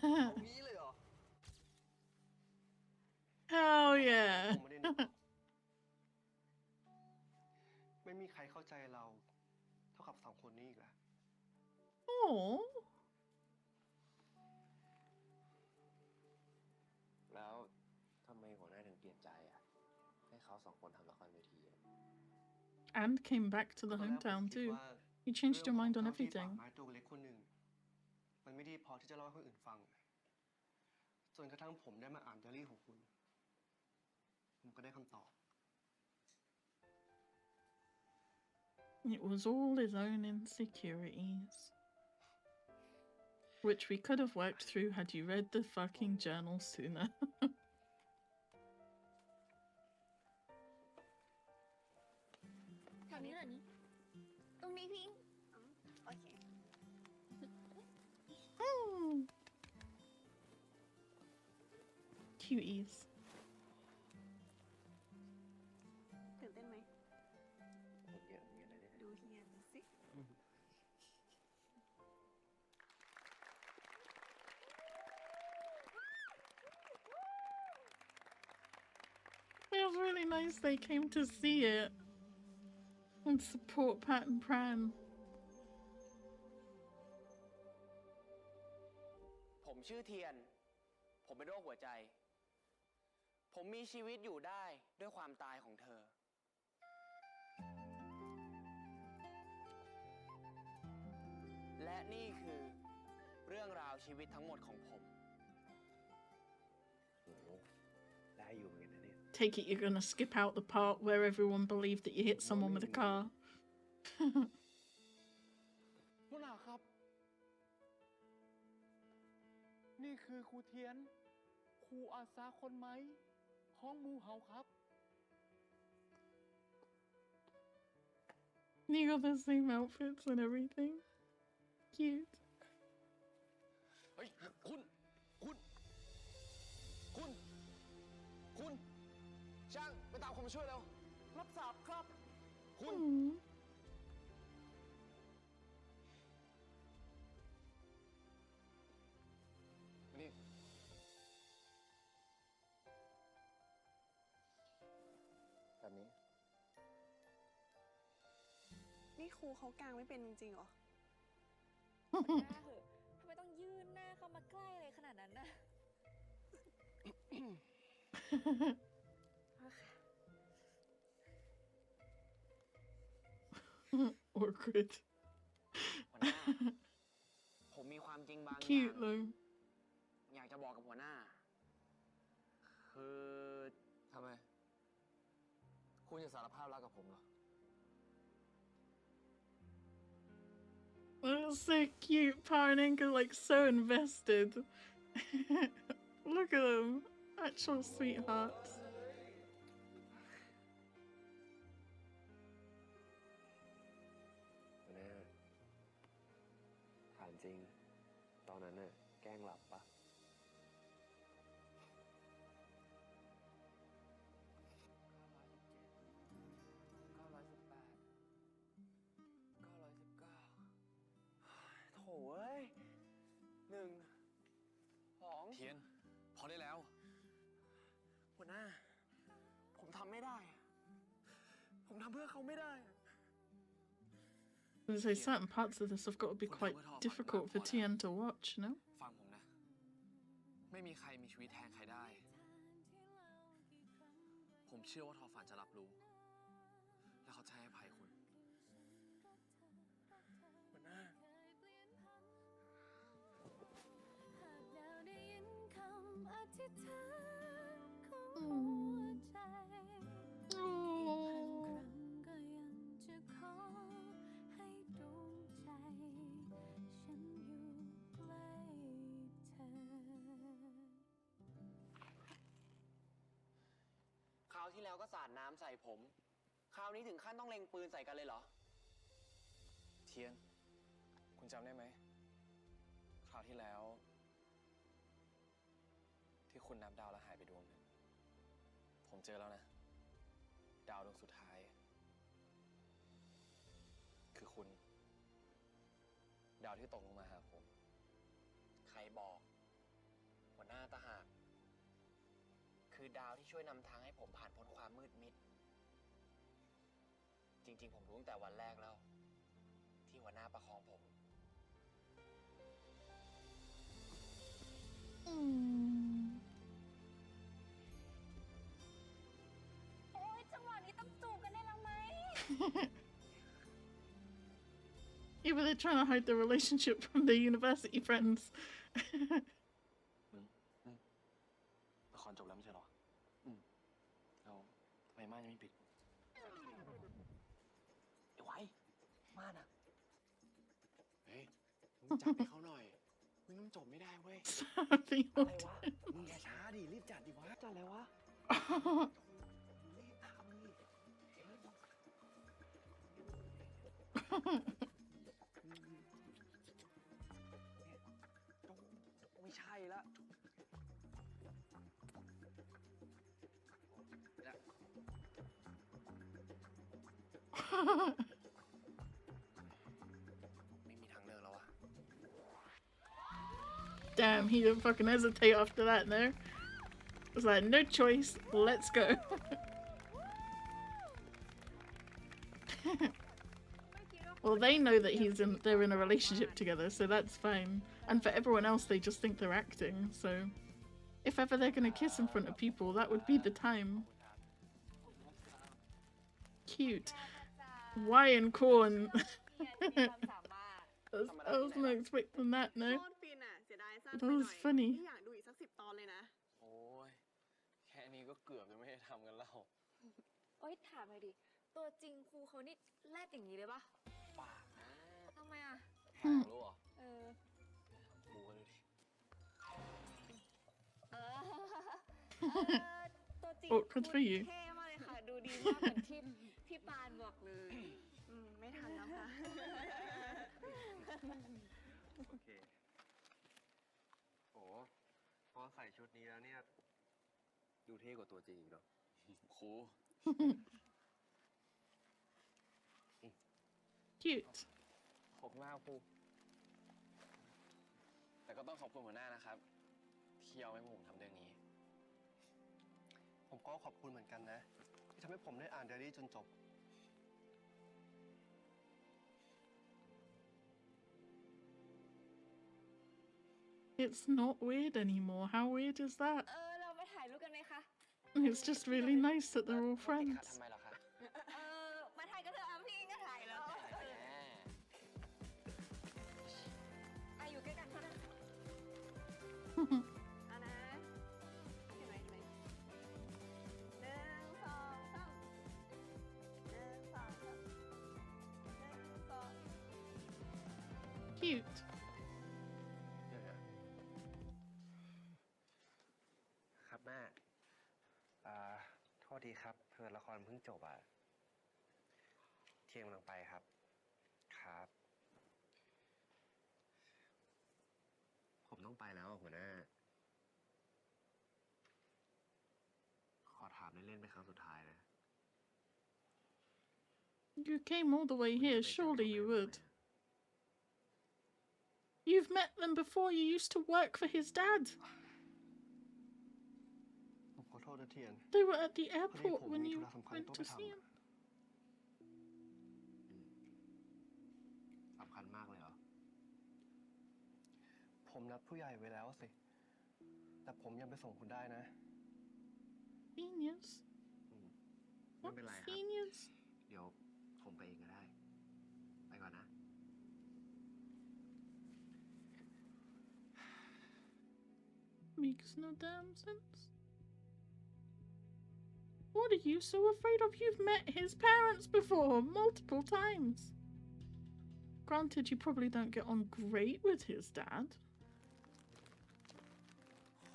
Speaker 3: เอางี้เลยเหรอ
Speaker 1: Hell yeah
Speaker 8: ผมไม่ได้นึกหรอกไม่มีใครเข้าใจเรา เท่ากับสองคนนี้อีกแล้ว
Speaker 1: Oh
Speaker 3: แล้วทำไมหัวหน้าถึงเปลี่ยนใจอ่ะ ให้เขาสองคนทำละครเวทีอะ
Speaker 1: and came back to the
Speaker 8: ตอนแรกผม
Speaker 1: hometown
Speaker 8: คิด
Speaker 1: too
Speaker 8: ว่า
Speaker 1: you changed
Speaker 8: เรื่
Speaker 1: your
Speaker 8: องของ
Speaker 1: mind on
Speaker 8: เจ้าที่ป่า
Speaker 1: everything
Speaker 8: ไม้ตัวเล็กคนหนึ่ง มันไม่ดีพอที่จะเล่าให้คนอื่นฟัง จนกระทั่งผมได้มาอ่านไดอารี่ของคุณ ผมก็ได้คำตอบ
Speaker 1: It was all his own insecurities, which we could have worked through had you read the fucking journal sooner.
Speaker 5: แถวนี้เหรอนี่ตรงนี้พิงโอเค
Speaker 1: Cuties.
Speaker 9: ตื่นเต้นไหม
Speaker 3: ผมเยอะเหมือนกันนะเนี่ย
Speaker 9: ดูเฮียสิ
Speaker 1: It was really nice they came to see it and support Pat and Pran.
Speaker 6: ผมชื่อเทียน ผมเป็นโรคหัวใจ ผมมีชีวิตอยู่ได้ด้วยความตายของเธอ และนี่คือเรื่องราวชีวิตทั้งหมดของผม
Speaker 3: โอ้โหได้อยู่เหมือนกันนะเนี่ย
Speaker 1: Take it you're gonna skip out the part where everyone believed that you hit someone with a car.
Speaker 7: หัวหน้าครับ นี่คือครูเทียน ครูอาสาคนไหมของหมูเฮาครับ
Speaker 1: You got the same outfits and everything. Cute.
Speaker 4: เฮ้ย คุณ ช่างไปตามคนมาช่วยเร็ว
Speaker 7: รับทราบครับ
Speaker 4: คุณ
Speaker 1: Aww.
Speaker 4: นี่ แบบนี้
Speaker 9: นี่ครูเขากางไม่เป็นจริงๆเหรอ
Speaker 10: หน้าเหอะทำไมต้องยื่นหน้าเข้ามาใกล้เลยขนาดนั้นน่ะ
Speaker 1: Awkward.
Speaker 6: หัวหน้า ผมมีความจริงบางอย่าง
Speaker 1: Cute though.
Speaker 6: อยากจะบอกกับหัวหน้า คือ
Speaker 3: ทำไม คุณจะสารภาพรักกับผมเหรอ
Speaker 1: That's so cute. Power and Anchor like so invested. Look at them. Actual sweethearts.
Speaker 3: หัวหน้าถามจริง ตอนนั้นน่ะแกล้งหลับปะ
Speaker 6: โถ่เอ้ย 1 2
Speaker 4: เทียน พอได้แล้ว
Speaker 6: หัวหน้า ผมทำไม่ได้อะผมทำเพื่อเขาไม่ได้อะ
Speaker 1: So certain parts of this have got to be quite difficult for Tian to watch, you know?
Speaker 4: ฟังผมนะ ไม่มีใครมีชีวิตแทนใครได้ ผมเชื่อว่าทอฝันจะรับรู้ และเขาจะให้อภัยคุณ
Speaker 6: หัวหน้า คราวที่แล้วก็สาดน้ำใส่ผม คราวนี้ถึงขั้นต้องเล็งปืนใส่กันเลยเหรอ
Speaker 4: เทียน คุณจำได้ไหม คราวที่แล้ว ที่คุณนับดาวแล้วหายไปดวงหนึ่ง ผมเจอแล้วนะ ด
Speaker 6: าวดวงสุดท้ายคือคุณดาวที่ตกลงมาหาผมใครบอกหัวหน้าตาหากคือดาวที่ช่วยนำทางให้ผมผ่านพ้นความมืดมิดจริงๆผมรู้ตั้งแต่วันแรกแล้วที่หัวหน้าประคองผม
Speaker 10: โอ๊ยจังหวะนี้ต้องจูบกันได้แล้วไหม
Speaker 1: Either they're trying to hide their relationship from their university friends.
Speaker 6: ละครจบแล้วไม่ใช่หรอเราทำไมม่านยังไม่ปิดไอ้ไว้ม่านอะเฮ้ยมึงจัดให้เขาหน่อยมึงต้องจบไม่ได้เว้ย
Speaker 1: Something
Speaker 6: อะไรวะมึงอย่าช้าดิรีบจัดดิวะจัดอะไรวะรีบทำดิไม่ใช่ละไม่มีทางเลือกแล้วอะ
Speaker 1: Damn, he didn't fucking hesitate after that, no? It was like, no choice, let's go. Well, they know that they're in a relationship together, so that's fine. And for everyone else, they just think they're acting, so if ever they're gonna kiss in front of people, that would be the time. Cute. Wine corn. I was not expecting that,
Speaker 9: โค
Speaker 1: no?
Speaker 9: ตรฟินอ่ะ เสียดายสั้น
Speaker 1: That
Speaker 9: ไปหน่
Speaker 1: was
Speaker 9: อย
Speaker 1: funny.
Speaker 9: อยากดูอีกสัก10 ตอนเลยนะ
Speaker 6: โอ้ยแค่นี้ก็เกือบจะไม่ได้ทำกันแล้ว
Speaker 10: โอ๊ยถามหน่อยดิ ตัวจริงครูเขานี่แรดอย่างนี้เลยปะ
Speaker 6: ปากนะ
Speaker 10: ทำไมอ่ะ
Speaker 6: แหกรู้เหรอ
Speaker 10: เออ
Speaker 6: รู้กันดูดิ
Speaker 10: ตัวจริง
Speaker 1: Oh, good for you.
Speaker 10: เท่มากเลยค่ะ ดูดีมากเหมือนที่พี่ปานบอกเลย
Speaker 9: ไม่ทันแล้วค่ะ
Speaker 8: โอเคโอ้พอใส่ชุดนี้แล้วเนี่ย ดูเท่กว่าตัวจริงอีกเนาะ
Speaker 6: ครู
Speaker 1: Cute.
Speaker 6: ขอบคุณมากครูแต่ก็ต้องขอบคุณหัวหน้านะครับที่ยอมให้ผมทำเรื่องนี้
Speaker 8: ผมก็ขอบคุณเหมือนกันนะ ที่ทำให้ผมได้อ่านไดอารี่จนจบ
Speaker 1: It's not weird anymore. How weird is that?
Speaker 10: เราไปถ่ายรูปกันไหมคะ
Speaker 1: It's just really nice that they're all
Speaker 6: ติดขัด
Speaker 1: friends.
Speaker 6: ทำไมล่ะคะ
Speaker 10: มาถ่ายกันเถอะอ่ะพี่ก็ถ่ายแล้วอยู่ใกล้กันเท่านั้น
Speaker 9: เอานะเห็นไหม1 2 3 1 2 3 1 2
Speaker 1: Cute.
Speaker 8: ครับแม่โทษทีครับเพื่อนละครเพิ่งจบอ่ะ เที่ยงกำลังไปครับ ครับ ผมต้องไปแล้วหัวหน้า ขอถามเล่นๆเป็นครั้งสุดท้ายนะ
Speaker 1: You came all the way here, surely you would. You've met them before, you used to work for his dad.
Speaker 8: ผมขอโทษนะเทียน
Speaker 1: They were at the
Speaker 8: พอดี
Speaker 1: airport
Speaker 8: ผม
Speaker 1: when
Speaker 8: มี
Speaker 1: you
Speaker 8: ธุระสำคัญ
Speaker 1: went
Speaker 8: ต้อง
Speaker 1: to
Speaker 8: ไปท
Speaker 1: see him.
Speaker 8: ำสำคัญมากเลยเหรอ ผมนัดผู้ใหญ่ไว้แล้วสิ แต่ผมยังไปส่งคุณได้นะ
Speaker 1: Genius.
Speaker 8: ไม่เป็นไรครับ
Speaker 1: Genius.
Speaker 8: เดี๋ยวผมไปเองก็ได้ ไปก่อนนะ
Speaker 1: Makes no damn sense. What are you so afraid of? You've met his parents before, multiple times. Granted, you probably don't get on great with his dad.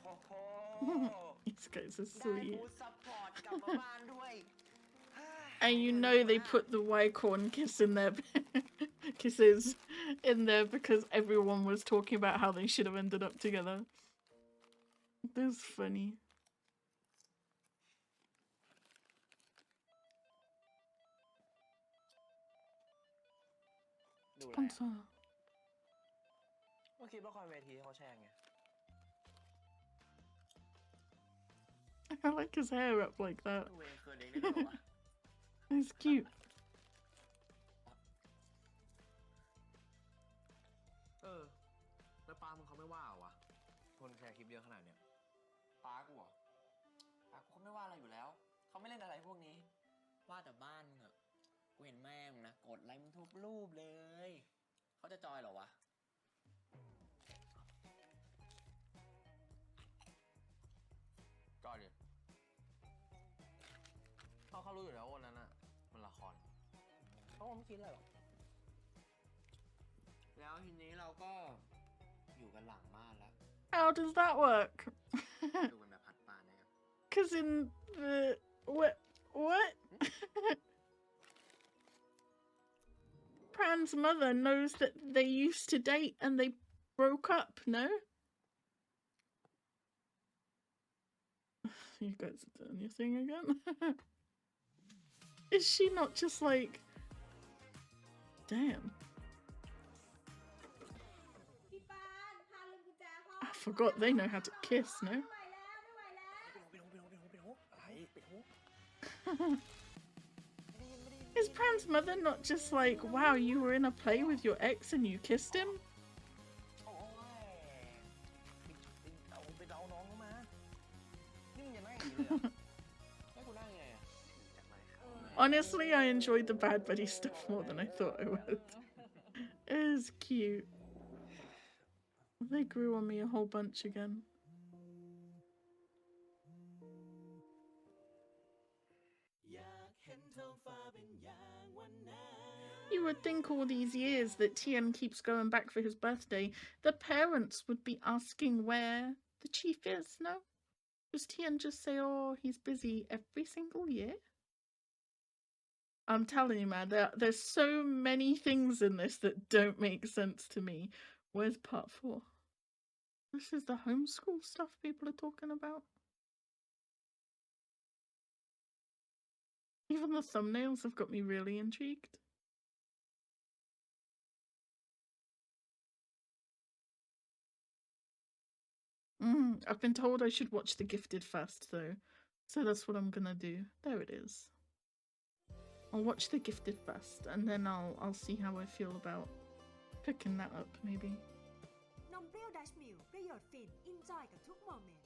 Speaker 6: โอ้โห
Speaker 1: These guys are
Speaker 6: ได้
Speaker 1: sweet.
Speaker 6: ฟูดซัพพอร์ตกลับมาบ้านด้วย
Speaker 1: And you know they put the Y-corn kiss in their kisses in there because everyone was talking about how they should have ended up together. That's funny.
Speaker 4: ดูอะไร
Speaker 1: Sponsor.
Speaker 4: ก็คิดว่าคอนเวทีที่เขาแชร์ไง
Speaker 1: I like his hair up like that.
Speaker 4: ดูเองเขินเองได้ด้วยเหรอวะ
Speaker 1: It's cute.
Speaker 4: แล้วป้ามึงเขาไม่ว่าเหรอวะคนแชร์คลิปเยอะขนาดเนี้ย
Speaker 6: ป้ากูเหรอป้ากูเขาไม่ว่าอะไรอยู่แล้ว เขาไม่เล่นอะไรพวกนี้ ว่าแต่บ้านมึงอะกูเห็นแม่มึงนะ กดไลค์มึงทุกรูปเลย เขาจะจอยเหรอวะ
Speaker 4: จอยดิเขารู้อยู่แล้ววันนั้นอะมันละครเขาไม่คิดอะไรหรอก
Speaker 6: แล้วทีนี้เราก็อยู่กันหลังบ้านแล้ว
Speaker 1: How does that work?
Speaker 6: ดูกันแบบผัดปลานะครับ
Speaker 1: Because in the what? Pran's mother knows that they used to date and they broke up. No. You guys are doing your thing again. Is she not just like, damn?
Speaker 10: พี่ปานพาลุงกุญแจห้อง
Speaker 1: I forgot they know how to kiss. No.
Speaker 10: ไม่ไหวแล้วไม่ไหวแล้ว
Speaker 1: Is Pran's mother not just like, wow, you were in a play with your ex and you kissed him?
Speaker 4: โอ้ยไปเดาน้องเขามา นี่มึงจะนั่งอย่างนี้เลยเหรอ
Speaker 6: ให้กูนั่งไงอะ
Speaker 4: จากไหนครับ
Speaker 1: Honestly, I enjoyed the Bad Buddy stuff more than I thought I would. It was cute. They grew on me a whole bunch again. You would think all these years that Tien keeps going back for his birthday, the parents would be asking where the chief is, no? Does Tien just say, oh, he's busy every single year? I'm telling you, man, there's so many things in this that don't make sense to me. Where's part 4? This is the homeschool stuff people are talking about. Even the thumbnails have got me really intrigued. I've been told I should watch The Gifted first, though. So that's what I'm gonna do. There it is. I'll watch The Gifted first, and then I'll see how I feel about picking that up, maybe.
Speaker 2: นมเปรี้ยวดัชมิลประโยชน์ฟินอินจอยกับทุกโมเมนต์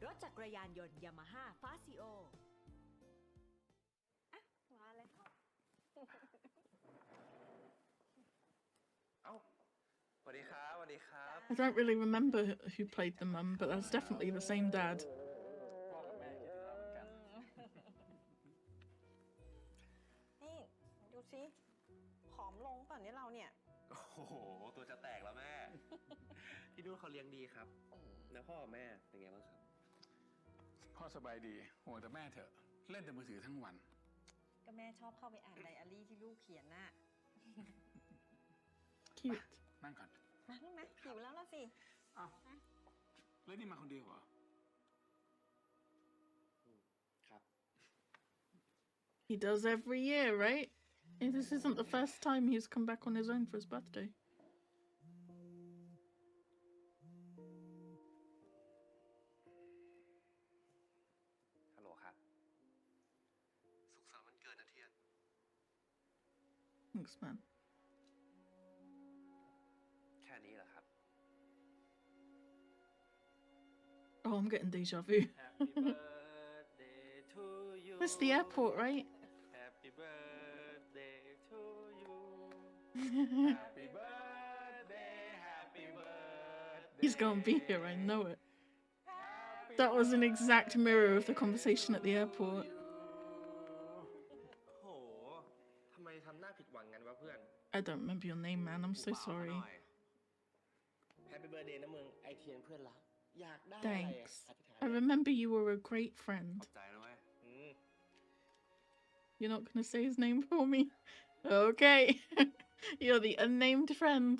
Speaker 2: รถจักรยานยนต์ยามาฮ่าฟาซิโอ
Speaker 9: มาแล้ว
Speaker 3: เอ้าสวัสดีครับสวัสดีครับ
Speaker 1: I don't really remember who played the mum, but that's definitely the same dad.
Speaker 7: พ่อกับแม่คิดถึงเราเหมือนกัน
Speaker 9: นี่ ดูสิผอมลงป่ะเนี่ยเราเนี่ย
Speaker 3: โอ้โห ตัวจะแตกแล้วแม่ พี่นุ่นเขาเลี้ยงดีครับ แล้วพ่อกับแม่เป็นไงบ้างครับ
Speaker 11: พ่อสบายดีห่วงแต่แม่เถอะ เล่นแต่มือถือทั้งวัน
Speaker 9: ก็แม่ชอบเข้าไปอ่านไดอารี่ที่ลูกเขียนน่ะ
Speaker 1: Cute.
Speaker 11: นั่งก่อน
Speaker 9: มาลูกนะหิวแล้วล่ะสิ
Speaker 11: อ้าวแล้วนี่มาคนเดียวเหรอ
Speaker 6: ครับ
Speaker 1: He does every year, right? This isn't the first time he's come back on his own for his birthday.
Speaker 3: ฮัลโหลครับ สุขสันต์วันเกิดนะเทียน
Speaker 1: Thanks, man.
Speaker 3: แค่นี้เหรอครับ
Speaker 1: Oh, I'm getting deja vu.
Speaker 7: Happy birthday to you
Speaker 1: It's the airport, right?
Speaker 7: Happy birthday to you
Speaker 11: Happy birthday Happy birthday
Speaker 1: He's gonna be here, I know it. That was an exact mirror of the conversation at the airport.
Speaker 4: โห ทำไมทำหน้าผิดหวังงั้นวะเพื่อน
Speaker 1: I don't remember your name, man. I'm so sorry.
Speaker 4: Happy birthday นะมึง ไอเทียนเพื่อนรัก อยากได้อะไรอะ
Speaker 1: Thanks.
Speaker 4: อธิษฐาน
Speaker 1: I remember you were a great friend.
Speaker 3: ใจนะเว้ย
Speaker 1: You're not gonna say his name for me? Okay. You're the unnamed friend.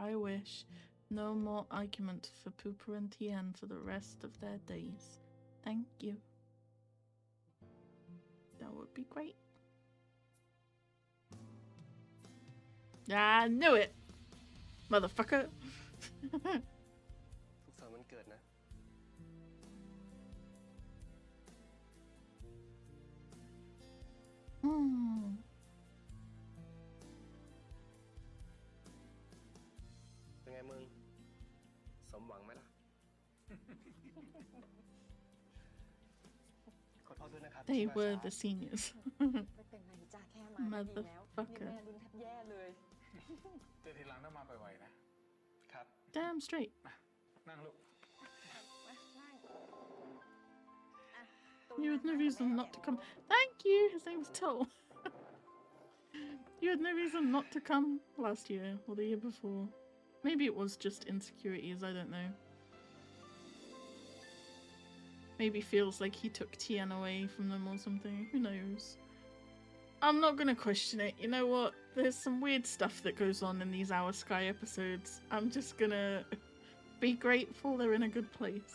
Speaker 1: I wish No more argument for Pooper and Tien for the rest of their days. Thank you. That would be great. I knew it! Motherfucker!
Speaker 8: สุขสันต์วันเกิดนะ
Speaker 3: เป็นไงมึง สมหวังไหมล่ะ
Speaker 8: ขอโทษด้วยนะครับ
Speaker 1: They
Speaker 8: ที่มา
Speaker 1: were
Speaker 8: ช้า
Speaker 1: the seniors.
Speaker 9: ไม่เป็นไรจ้าแค่มาก็ดีแล้ว
Speaker 1: Motherfucker.
Speaker 9: นี่แม่รุนแทบแย่เลย
Speaker 11: เดี๋ยวทีหลังต้องมาบ่อยๆนะ
Speaker 8: ครับ
Speaker 1: Damn straight.
Speaker 11: นั่งลูก
Speaker 9: มานั่งอ่ะ
Speaker 1: You had no reason not to come. Thank you! His name's Till. You had no reason not to come last year or the year before. Maybe it was just insecurities, I don't know. Maybe feels like he took Tien away from them or something. Who knows? I'm not gonna question it. You know what? There's some weird stuff that goes on in these Our Skyy episodes. I'm just gonna be grateful they're in a good place.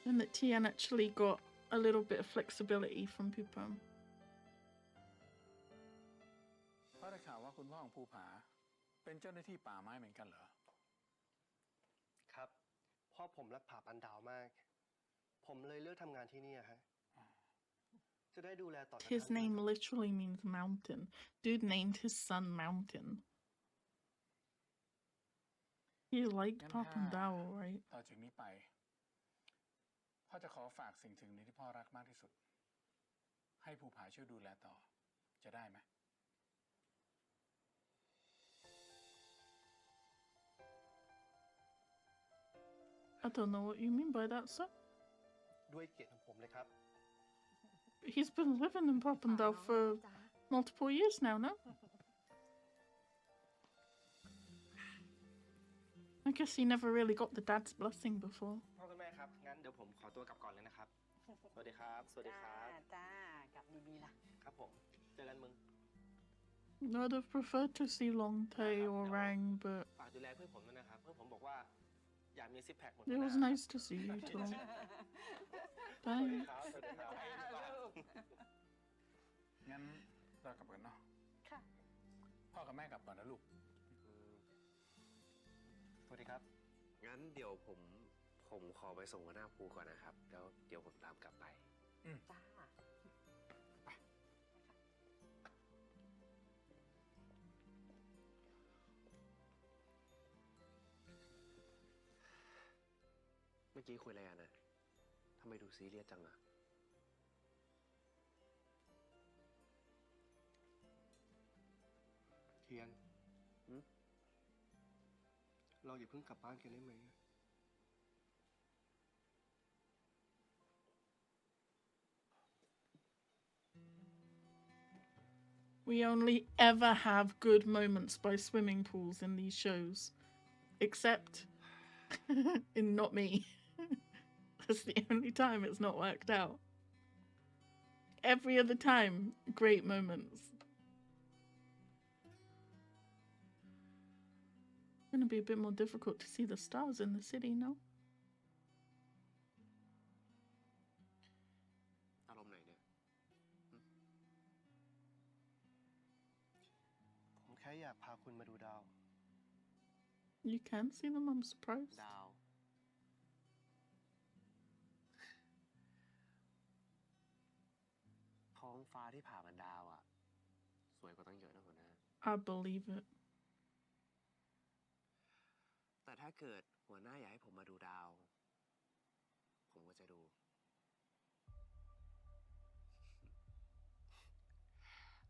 Speaker 1: And that Tien actually got a little bit of flexibility from Pupam.
Speaker 11: พ่อได้ข่าวว่าคุณพ่อของภูผา เป็นเจ้าหน้าที่ป่าไม้เหมือนกันเหรอ
Speaker 8: ครับ พ่อผมรักผาปันดาวมาก ผมเลยเลือกทำงานที่นี่อะฮะ จะได้ดูแลต่อ
Speaker 1: His name literally means mountain. Dude named his son Mountain. He liked
Speaker 11: งั้น
Speaker 1: Pop and
Speaker 11: ถ้า
Speaker 1: Dao, right?
Speaker 11: ต่อจากนี้ไป พ่อจะขอฝากสิ่งถึงนี้ที่พ่อรักมากที่สุด ให้ภูผาช่วยดูแลต่อ จะได้ไหม
Speaker 1: I don't know what you mean by that, sir.
Speaker 8: ด้วยเกียรติของผมเลยครับ
Speaker 1: He's been living in Pop and Dao for multiple years now, no? I guess he never really got the dad's blessing before.
Speaker 8: พ่อคุณแม่ครับ งั้นเดี๋ยวผมขอตัวกลับก่อนเลยนะครับ สวัสดีครับ สวัสดีครับ
Speaker 9: จ้ากลับดีๆล่ะ
Speaker 8: ครับผม เจอกันมึง
Speaker 1: I'd have preferred to see Long Tae or Rang, but
Speaker 8: ฝากดูแลเพื่อนผมด้วยนะครับ เพื่อนผมบอกว่าอยากมีซิกแพคเหมือน
Speaker 1: it was nice to see you too.
Speaker 8: สวัสดี
Speaker 1: Bye.
Speaker 8: ครับ สวัสดีครับ
Speaker 11: งั้นเรากลับกันเนาะ
Speaker 9: ค่ะ
Speaker 11: พ่อกับแม่กลับก่อนนะลูก
Speaker 8: สวัสดีครับ
Speaker 3: งั้นเดี๋ยวผมขอไปส่งหัวหน้าภูก่อนนะครับ แล้วเดี๋ยวผมตามกลับไป
Speaker 9: จ้า
Speaker 3: เมื่อกี้คุยอะไรกันนะทำไมดูซีเรียสจังอะ
Speaker 8: เทียน เราอย่าเพิ่งกลับบ้านกันได้ไหม
Speaker 1: We only ever have good moments by swimming pools in these shows. Except in Not Me. That's the only time it's not worked out. Every other time, great moments. It's gonna be a bit more difficult to see the stars in the city, no?
Speaker 3: อารมณ์ไหนเนี่ย
Speaker 8: ผมแค่อยากพาคุณมาดูดาว
Speaker 1: You can see them, I'm surprised.
Speaker 3: ดาว ท้องฟ้าที่ผ่ามันดาวอะสวยกว่าตั้งเยอะนะหัวหน้า
Speaker 1: I believe it.
Speaker 3: แต่ถ้าเกิดหัวหน้าอยากให้ผมมาดูดาว ผมก็จะดู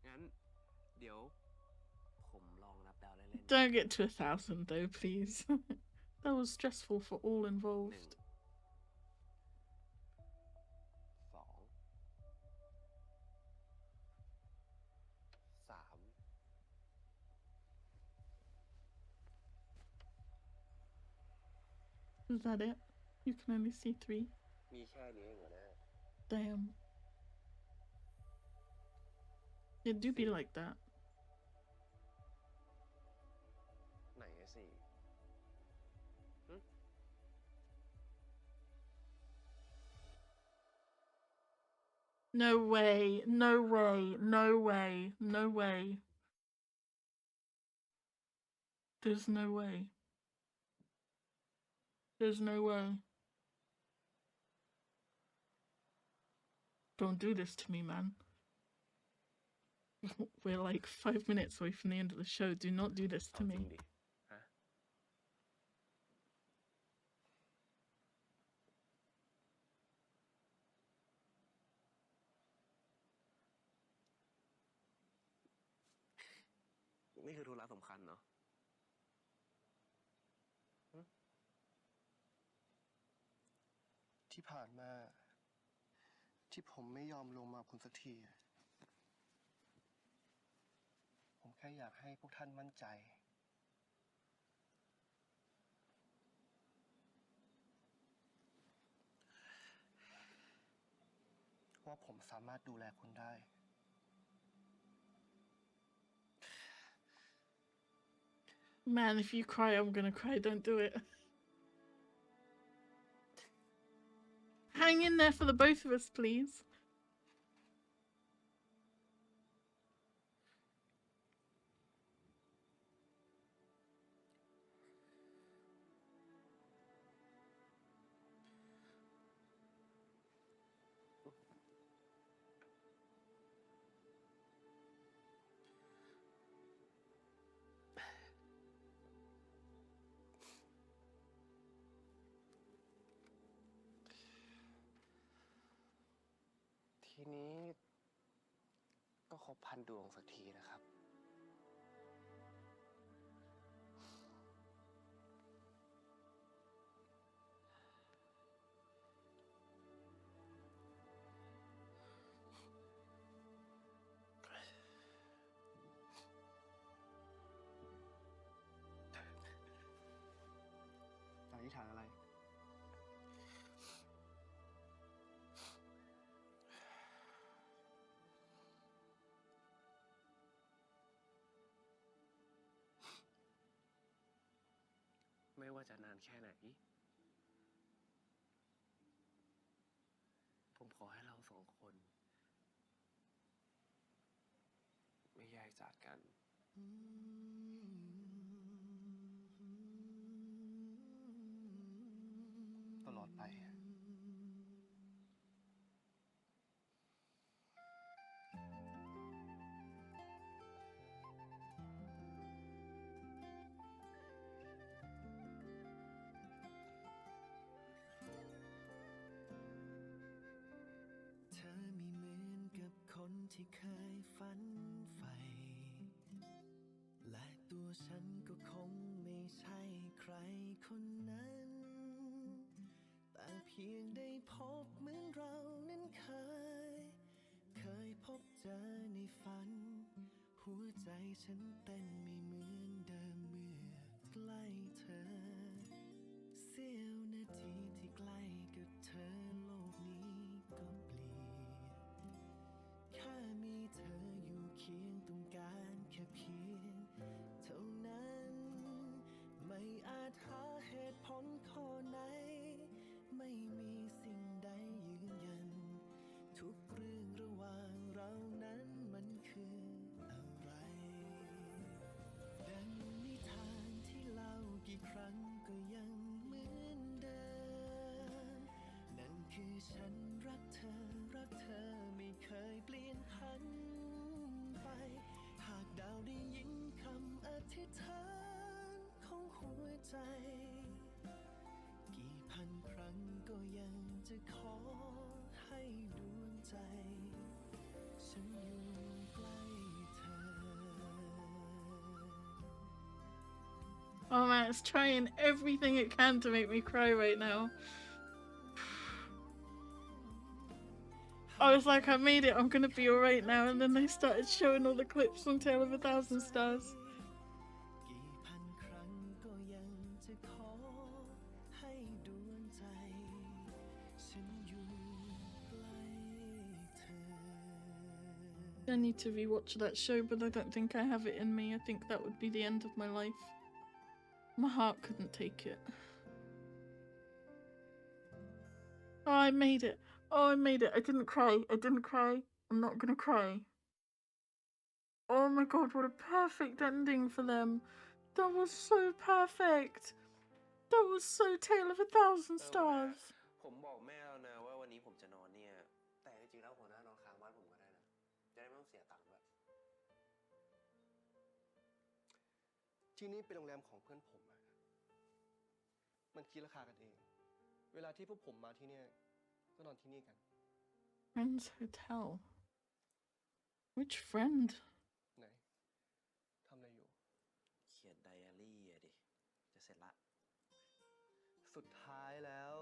Speaker 3: งั้นเดี๋ยวผมลองนับดาวเล่นๆ
Speaker 1: Don't get to 1,000 though, please. That was stressful for all involved.
Speaker 3: สองสาม
Speaker 1: Is that it? You can only see 3.
Speaker 3: มีแค่นี้เองหัวหน้า
Speaker 1: Damn. It do be like that.
Speaker 3: ไหนอะ
Speaker 1: No way, no way, no way, no way. There's no way. There's no way. Don't do this to me, man. We're like 5 minutes away from the end of the show. Do not do this to me.
Speaker 3: ฮะนี่คือธุระสำคัญเนาะ
Speaker 8: ที่ผ่านมา ที่ผมไม่ยอมลงมาคุณสักทีผมแค่อยากให้พวกท่านมั่นใจว่าผมสามารถดูแลคุณได้
Speaker 1: Man, if you cry, I'm gonna cry. Don't do it. Hang in there for the both of us, please.
Speaker 3: ทีนี้ก็ครบ1,000 ดวงสักทีนะครับ
Speaker 8: อธิษฐานอะไร
Speaker 3: ไม่ว่าจะนานแค่ไหน ผมขอให้เรา2 คน ไม่แยกจากกัน
Speaker 8: ตลอดไป
Speaker 12: เธอไม่เหมือนกับคนที่เคยฝันใฝ่และตัวฉันก็คงไม่ใช่ใครคนนั้น แต่เพียงได้พบเหมือนเรานั้นเคยพบเจอในฝัน หัวใจฉันเต้นไม่เหมือนเดิมเมื่อใกล้เธอ เสี้ยวนาทีที่ใกล้กับเธอโลกนี้ก็เปลี่ยน แค่มีเธออยู่เคียงต้องการแค่เพียงเท่านั้น ไม่อาจหาเหตุผลข้อไหน ไม่มีสิ่งใดยืนยัน ทุกเรื่องระหว่างเรานั้นมันคืออะไร ดังนิทานที่เล่ากี่ครั้งก็ยังเหมือนเดิม นั่นคือฉันรักเธอไม่เคยเปลี่ยนผันไป หากดาวได้ยินคำอธิษฐานของหัวใจ กี่พันครั้งก็ยังจะขอให้ดวงใจ ฉันอยู่ใกล้เธอ
Speaker 1: Oh man, it's trying everything it can to make me cry right now. I was like, I made it, I'm gonna be alright now, and then they started showing all the clips from Tale of 1,000 Stars.
Speaker 12: กี่พันครั้งก็ยังจะขอให้ดวงใจ ฉันอยู่ใกล้เธอ
Speaker 1: I need to rewatch that show, but I don't think I have it in me. I think that would be the end of my life. My heart couldn't take it. Oh, I made it. Oh, I made it. I didn't cry. I didn't cry. I'm not gonna cry. Oh my god, what a perfect ending for them. That was so perfect. That was so Tale of a Thousand Stars.
Speaker 3: ผมบอกแม่แล้วนะว่าวันนี้ผมจะนอนเนี่ยแต่จริงๆแล้วหัวหน้านอนค้างบ้านผมก็ได้นะจะได้ไม่ต้องเสียตังค์ด้วย
Speaker 8: ที่นี่เป็นโรงแรมของเพื่อนผมอะมันคิดราคากันเอง เวลาที่พวกผมมาที่เนี่ยก็นอนที่นี่กัน
Speaker 1: Friend's Hotel. Which friend?
Speaker 8: ไหนทำอะไรอยู่
Speaker 3: เขียนไดอารี่อะดิจะเสร็จละ
Speaker 8: สุดท้ายแล้ว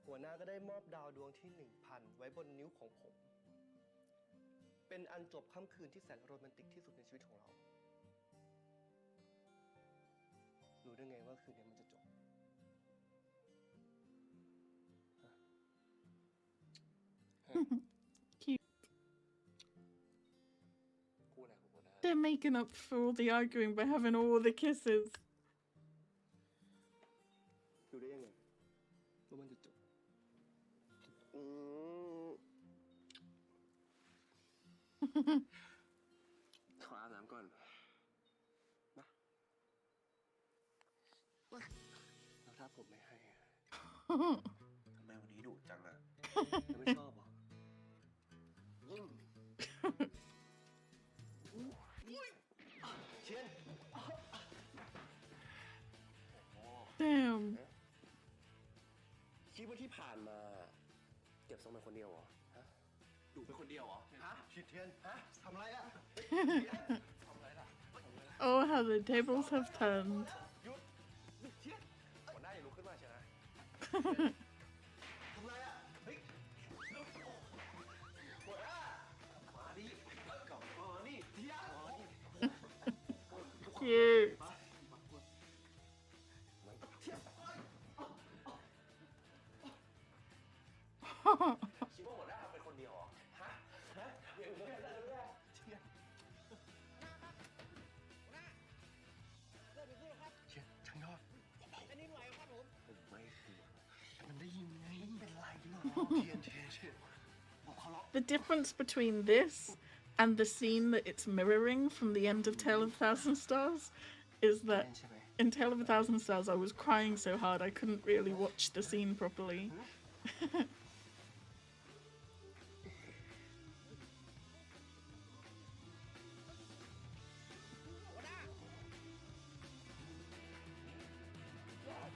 Speaker 8: หัวหน้าก็ได้มอบดาวดวงที่ 1,000 ไว้บนนิ้วของผม เป็นอันจบค่ำคืนที่แสนโรแมนติกที่สุดในชีวิตของเรา รู้ได้ไงว่าคืนนี้มันจะจบ
Speaker 1: Cute.
Speaker 3: คู่อะไรของหัวหน้า
Speaker 1: They're making up for all the arguing by having all the kisses.
Speaker 8: รู้ได้ยังไงว่ามันจะจบ
Speaker 3: ขออาบน้ำก่อนมา
Speaker 8: แล้วถ้าผมไม่ให้อะ
Speaker 3: ทำไมวันนี้ดุจังอะ
Speaker 8: จะไม่ชอบเหรอ เชียน
Speaker 1: Damn.
Speaker 3: คิดว่าที่ผ่านมาเก็บทรงเป็นคนเดียวเหรอฮะดุเป็นคนเดียวเหรอฮะ
Speaker 8: ชิดเทียน ฮะทำไรอะ
Speaker 3: ทำไรล่ะ
Speaker 1: Oh, how the tables have turned.
Speaker 3: หยุดเชียนหัวหน้าอย่าลุกขึ้นมาเชียวนะ
Speaker 8: ทำไรอะเฮ้ย
Speaker 3: หัวหน้ามาดิกลับมานี่เทียน
Speaker 1: Cute.
Speaker 3: คิดว่าหัวหน้าเป็นคนเดียวเหรอฮะเดี๋ยวไม่ได้เลยเชียน
Speaker 8: เชียนช่างยอด
Speaker 3: ผมไม่กลัว
Speaker 8: มันได้ยินไงเป็นไรหรอเทียนบอกเขาเลาะ
Speaker 1: The difference between this and the scene that it's mirroring from the end of Tale of a Thousand Stars is that in Tale of a Thousand Stars I was crying so hard I couldn't really watch the scene properly.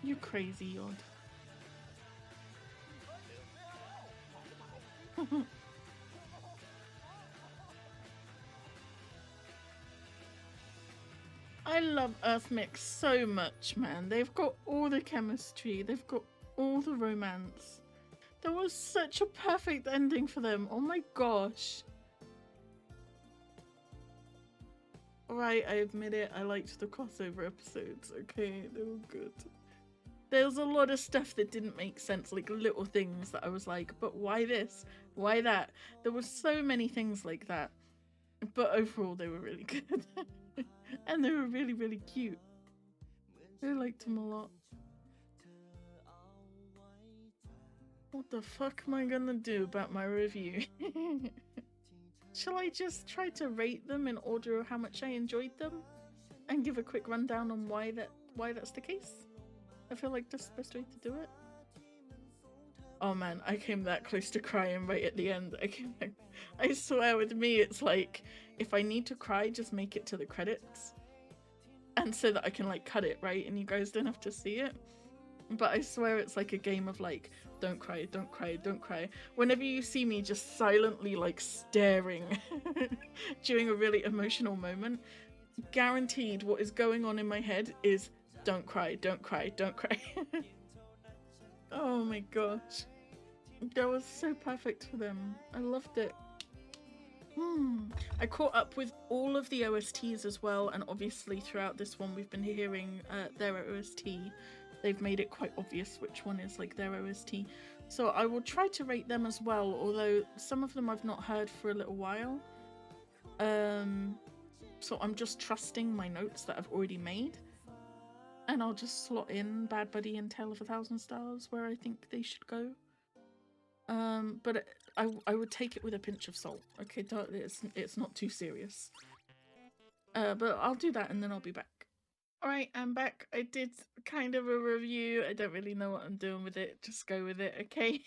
Speaker 1: You crazy Yod. I love earthmix so much, man. They've got all the chemistry, they've got all the romance. That was such a perfect ending for them. Oh my gosh. Alright, I admit it, I liked the crossover episodes, okay? They were good. There's a lot of stuff that didn't make sense, like little things that I was like, but why this? Why that? There were so many things like that. But overall, they were really good. And they were really, really cute. I liked them a lot. What the fuck am I gonna do about my review? Shall I just try to rate them in order of how much I enjoyed them? And give a quick rundown on why that's the case? I feel like that's the best way to do it. Oh man, I came that close to crying right at the end. I swear with me it's like, if I need to cry, just make it to the credits. And so that I can like cut it, right? And you guys don't have to see it. But I swear it's like a game of like, don't cry, don't cry, don't cry. Whenever you see me just silently like staring during a really emotional moment, guaranteed what is going on in my head is don't cry, don't cry, don't cry. Oh my gosh. That was so perfect for them. I loved it. I caught up with all of the OSTs as well, and obviously throughout this one we've been hearing their OST. They've made it quite obvious which one is like their OST. So I will try to rate them as well, although some of them I've not heard for a little while. So I'm just trusting my notes that I've already made. And I'll just slot in Bad Buddy and Tale of a Thousand Stars where I think they should go. but I would take it with a pinch of salt. Okay, it's not too serious. But I'll do that and then I'll be back. Alright, I'm back. I did kind of a review. I don't really know what I'm doing with it. Just go with it, okay?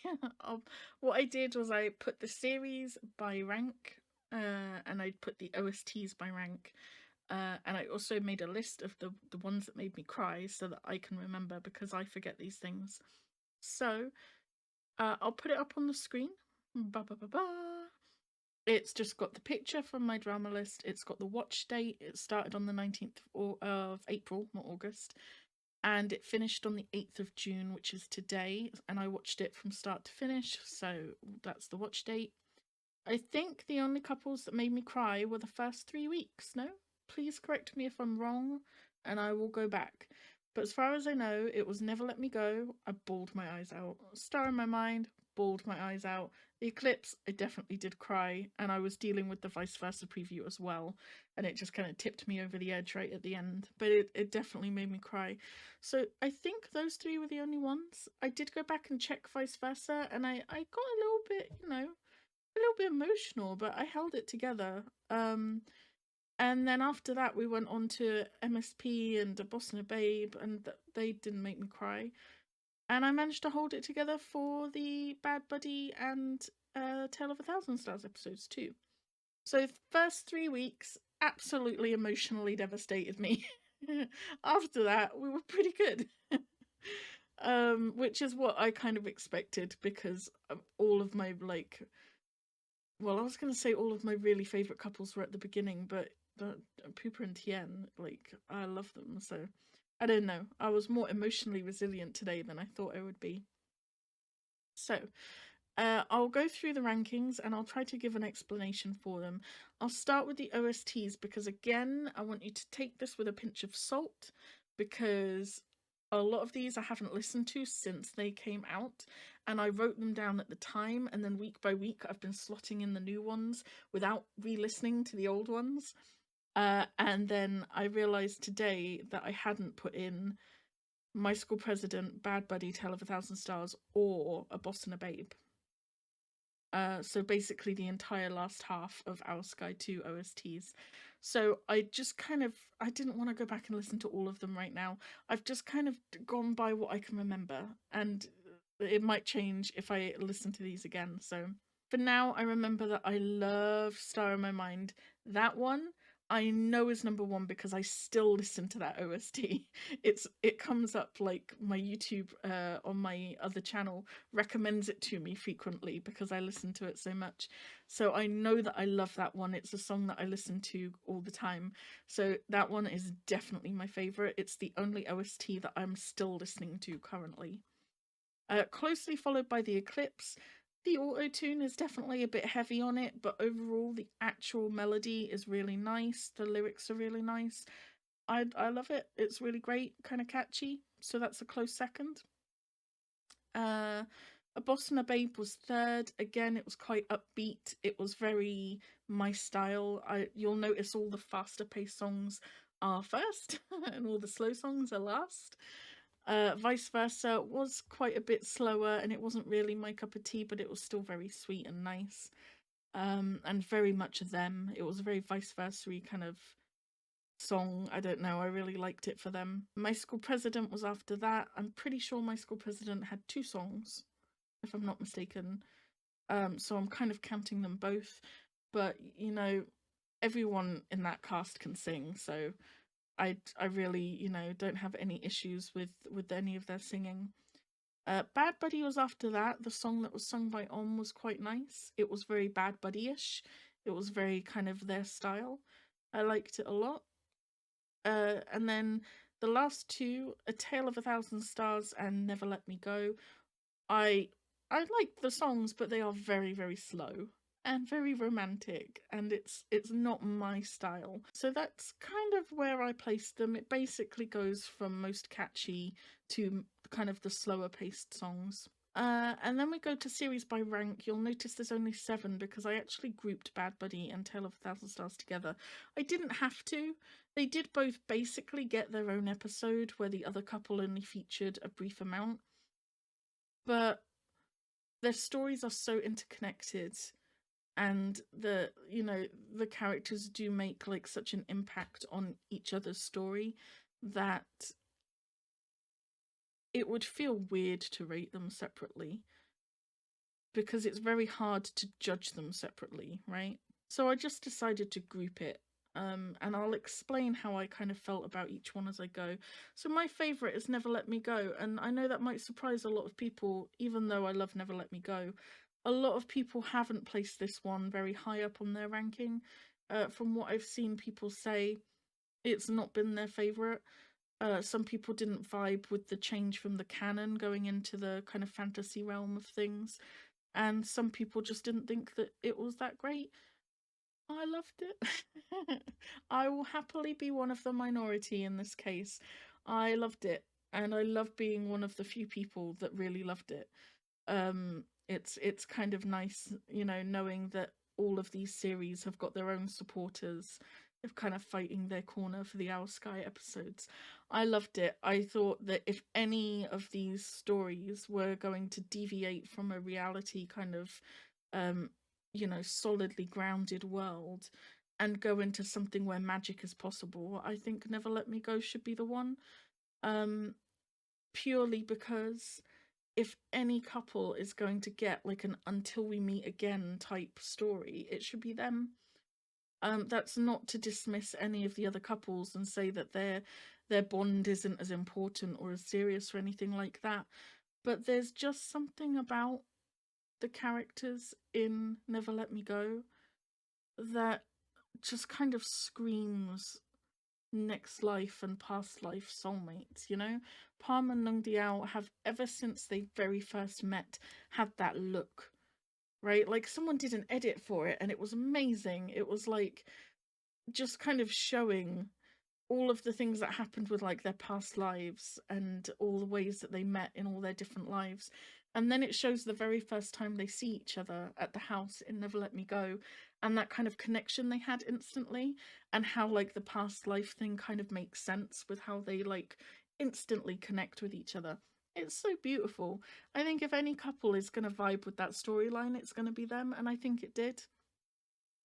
Speaker 1: What I did was I put the series by rank, and I put the OSTs by rank. And I also made a list of the ones that made me cry so that I can remember, because I forget these things. So, I'll put it up on the screen. Ba ba ba ba. It's just got the picture from my drama list. It's got the watch date. It started on the 19th of April, not August. And it finished on the 8th of June, which is today. And I watched it from start to finish. So that's the watch date. I think the only couples that made me cry were the first 3 weeks. No? Please correct me if I'm wrong and I will go back. But as far as I know, it was Never Let Me Go. I bawled my eyes out. Star in My Mind, bawled my eyes out. The Eclipse, I definitely did cry, and I was dealing with the vice versa preview as well, and it just kind of tipped me over the edge right at the end. But it definitely made me cry. So I think those 3 were the only ones. I did go back and check vice versa, and I got a little bit, a little bit emotional, but I held it together. And then after that, we went on to MSP and A Boss and a Babe, and they didn't make me cry. And I managed to hold it together for the Bad Buddy and Tale of a Thousand Stars episodes too. So the first 3 weeks absolutely emotionally devastated me. After that, we were pretty good. Which is what I kind of expected, because all of my, well, I was going to say all of my really favourite couples were at the beginning, but Pooper and Tien, I love them, so I don't know. I was more emotionally resilient today than I thought I would be. So, I'll go through the rankings and I'll try to give an explanation for them. I'll start with the OSTs because, again, I want you to take this with a pinch of salt, because a lot of these I haven't listened to since they came out, and I wrote them down at the time, and then week by week I've been slotting in the new ones without re-listening to the old ones. And then I realised today that I hadn't put in My School President, Bad Buddy, Tale of a Thousand Stars, or A Boss and a Babe. So basically the entire last half of our Skyy 2 OSTs. So I just I didn't want to go back and listen to all of them right now. I've just kind of gone by what I can remember, and it might change if I listen to these again. So for now, I remember that I love Star in My Mind. That one I know is number 1 because I still listen to that OST. It comes up, like, my YouTube on my other channel recommends it to me frequently because I listen to it so much. So I know that I love that one. It's a song that I listen to all the time. So that one is definitely my favourite. It's the only OST that I'm still listening to currently. Closely followed by The Eclipse. The auto-tune is definitely a bit heavy on it, but overall the actual melody is really nice. The lyrics are really nice. I love it. It's really great, kind of catchy. So that's a close second. A Boss and a Babe was third. Again, it was quite upbeat. It was very my style. You'll notice all the faster paced songs are first and all the slow songs are last. Vice versa was quite a bit slower, and it wasn't really my cup of tea, but it was still very sweet and nice. And very much them. It was a very vice versa kind of song. I don't know, I really liked it for them. My School President was after that. I'm pretty sure My School President had 2 songs, if I'm not mistaken. So I'm kind of counting them both. But, everyone in that cast can sing, so I really, don't have any issues with any of their singing. Bad Buddy was after that. The song that was sung by was quite nice. It was very Bad Buddy-ish. It was very kind of their style. I liked it a lot. And then the last 2, A Tale of a Thousand Stars and Never Let Me Go. I like the songs, but they are very, very slow and very romantic, and it's not my style. So that's kind of where I placed them. It basically goes from most catchy to kind of the slower paced songs. And then we go to series by rank. You'll notice there's only 7 because I actually grouped Bad Buddy and Tale of a Thousand Stars together. I didn't have to. They did both basically get their own episode where the other couple only featured a brief amount. But their stories are so interconnected, and the characters do make like such an impact on each other's story that it would feel weird to rate them separately, because it's very hard to judge them separately, right? So I just decided to group it, and I'll explain how I kind of felt about each one as I go. So my favourite is Never Let Me Go, and I know that might surprise a lot of people, even though I love Never Let Me Go. A lot of people haven't placed this one very high up on their ranking. From what I've seen people say, it's not been their favourite. Some people didn't vibe with the change from the canon going into the kind of fantasy realm of things, and some people just didn't think that it was that great. I loved it. I will happily be one of the minority in this case. I loved it, and I love being one of the few people that really loved it. It's kind of nice, knowing that all of these series have got their own supporters of kind of fighting their corner for the Our Skyy episodes. I loved it. I thought that if any of these stories were going to deviate from a reality kind of solidly grounded world and go into something where magic is possible, I think Never Let Me Go should be the one. Purely because if any couple is going to get like an Until We Meet Again type story, it should be them. That's not to dismiss any of the other couples and say that their bond isn't as important or as serious or anything like that, but there's just something about the characters in Never Let Me Go that just kind of screams next life and past life soulmates, Palm and Nung Diao have, ever since they very first met, had that look, right? Like, someone did an edit for it and it was amazing. It was like just kind of showing all of the things that happened with like their past lives and all the ways that they met in all their different lives. And then it shows the very first time they see each other at the house in Never Let Me Go, and that kind of connection they had instantly, and how like the past life thing kind of makes sense with how they like instantly connect with each other. It's so beautiful. I think if any couple is going to vibe with that storyline, it's going to be them, and I think it did.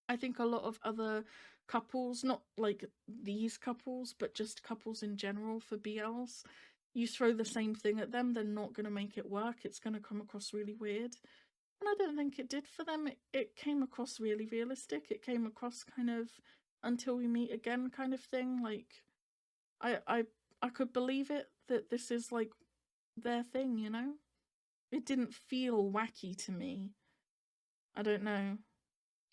Speaker 1: I think a lot of other couples, not like these couples, but just couples in general for BLs, you throw the same thing at them, they're not going to make it work. It's going to come across really weird. And I don't think it did for them. It came across really realistic. It came across kind of Until We Meet Again kind of thing. Like, I could believe it, that this is like their thing, It didn't feel wacky to me. I don't know.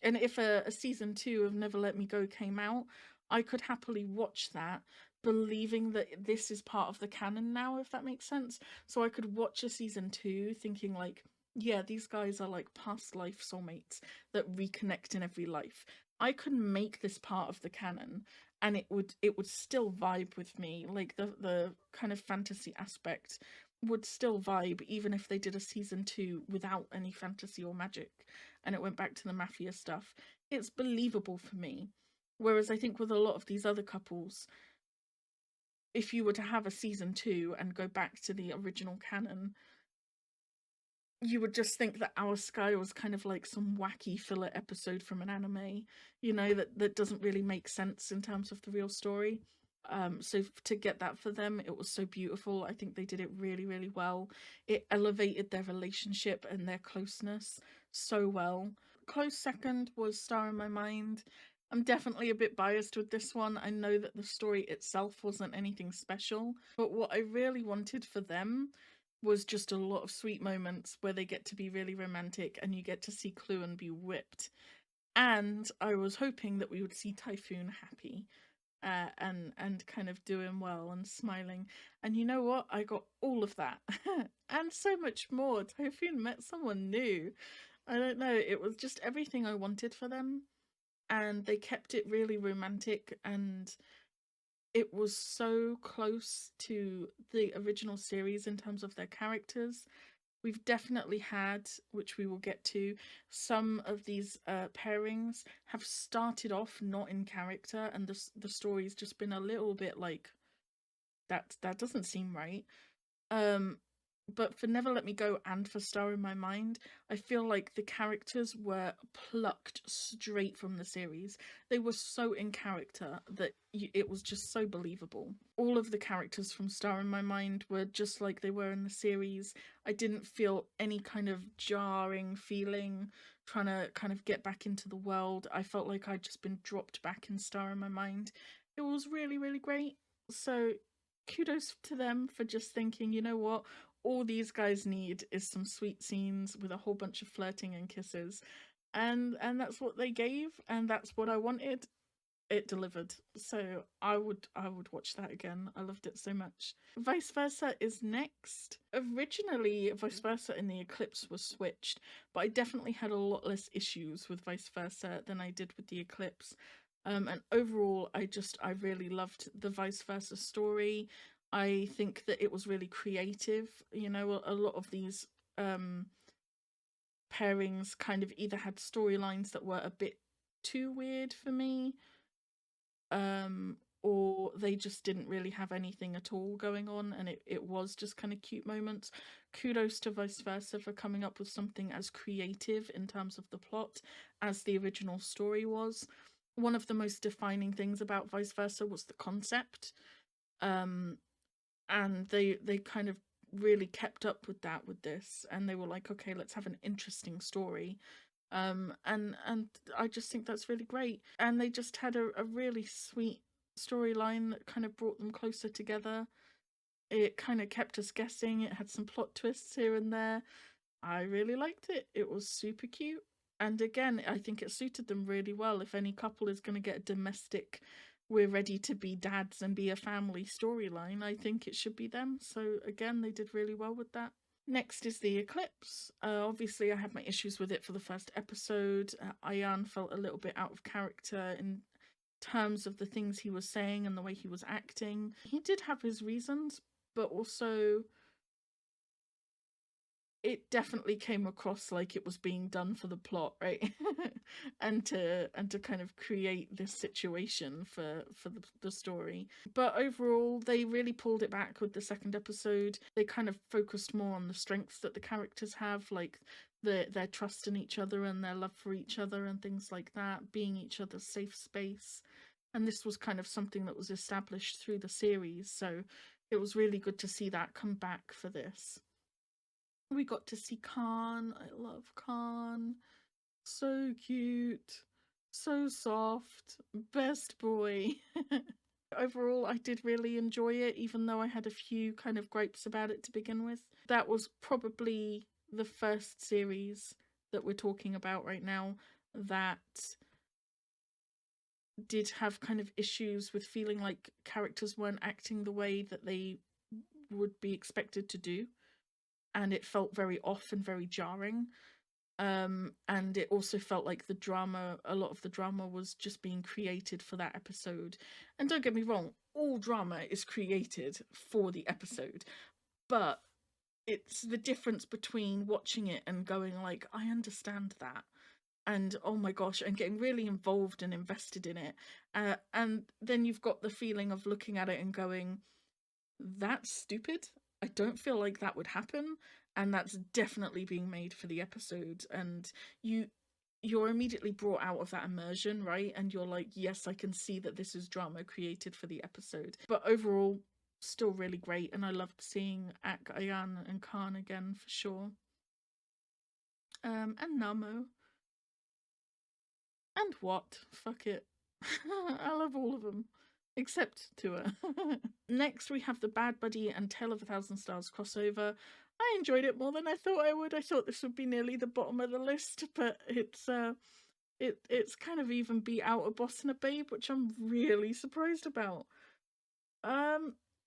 Speaker 1: And if a season 2 of Never Let Me Go came out, I could happily watch that, believing that this is part of the canon now, if that makes sense. So I could watch a season 2 thinking like, yeah, these guys are like past life soulmates that reconnect in every life. I could make this part of the canon and it would still vibe with me. Like the kind of fantasy aspect would still vibe even if they did a season 2 without any fantasy or magic and it went back to the mafia stuff. It's believable for me. Whereas I think with a lot of these other couples, if you were to have a season 2 and go back to the original canon, you would just think that Our Skyy was kind of like some wacky filler episode from an anime, that doesn't really make sense in terms of the real story. So to get that for them, it was so beautiful. I think they did it really, really well. It elevated their relationship and their closeness so well. Close second was Star in My Mind. I'm definitely a bit biased with this one. I know that the story itself wasn't anything special, but what I really wanted for them was just a lot of sweet moments where they get to be really romantic and you get to see Cluen be whipped. And I was hoping that we would see Typhoon happy. And kind of doing well and smiling. And you know what? I got all of that. And so much more. Typhoon met someone new. I don't know. It was just everything I wanted for them. And they kept it really romantic, and it was so close to the original series in terms of their characters. We've definitely had, which we will get to, some of these pairings have started off not in character, and the story's just been a little bit like, that doesn't seem right. But for Never Let Me Go and for Star in My Mind, I feel like the characters were plucked straight from the series. They were so in character that it was just so believable. All of the characters from Star in My Mind were just like they were in the series. I didn't feel any kind of jarring feeling trying to kind of get back into the world. I felt like I'd just been dropped back in Star in My Mind. It was really, really great. So kudos to them for just thinking, you know what, all these guys need is some sweet scenes with a whole bunch of flirting and kisses, and that's what they gave, and that's what I wanted. It delivered. So I would watch that again. I loved it so much. Vice Versa is next. Originally Vice Versa and the Eclipse was switched, but I definitely had a lot less issues with Vice Versa than I did with the Eclipse. And overall I really loved the Vice Versa story. I think that it was really creative. You know, a lot of these pairings kind of either had storylines that were a bit too weird for me, or they just didn't really have anything at all going on, and it was just kind of cute moments. Kudos to Vice Versa for coming up with something as creative in terms of the plot as the original story was. One of the most defining things about Vice Versa was the concept. And they kind of really kept up with that with this, and they were like, okay, let's have an interesting story. And I just think that's really great. And they just had a really sweet storyline that kind of brought them closer together. It kind of kept us guessing. It had some plot twists here and there. I really liked it. It was super cute. And again, I think it suited them really well. If any couple is going to get a domestic, we're ready to be dads and be a family storyline, I think it should be them. So again, they did really well with that. Next is the Eclipse. Obviously I had my issues with it for the first episode. Ayan felt a little bit out of character in terms of the things he was saying and the way he was acting. He did have his reasons, but also it definitely came across like it was being done for the plot, right? and to kind of create this situation for the story. But overall, they really pulled it back with the second episode. They kind of focused more on the strengths that the characters have, like their trust in each other and their love for each other and things like that, being each other's safe space. And this was kind of something that was established through the series, so it was really good to see that come back for this. We got to see Khan. I love Khan. So cute. So soft. Best boy. Overall, I did really enjoy it, even though I had a few kind of gripes about it to begin with. That was probably the first series that we're talking about right now that did have kind of issues with feeling like characters weren't acting the way that they would be expected to do. And it felt very off and very jarring. And it also felt like the drama, a lot of the drama was just being created for that episode. And don't get me wrong, all drama is created for the episode, but it's the difference between watching it and going like, I understand that, and oh my gosh, and getting really involved and invested in it. And then you've got the feeling of looking at it and going, that's stupid. I don't feel like that would happen, and that's definitely being made for the episode. And you're immediately brought out of that immersion, right? And you're like, yes, I can see that this is drama created for the episode. But overall, still really great, and I loved seeing Ayan and Khan again for sure. And Namo. And what? Fuck it. I love all of them. Except Tua. Next, we have the Bad Buddy and Tale of a Thousand Stars crossover. I enjoyed it more than I thought I would. I thought this would be nearly the bottom of the list, but it's kind of even beat out A Boss and a Babe, which I'm really surprised about.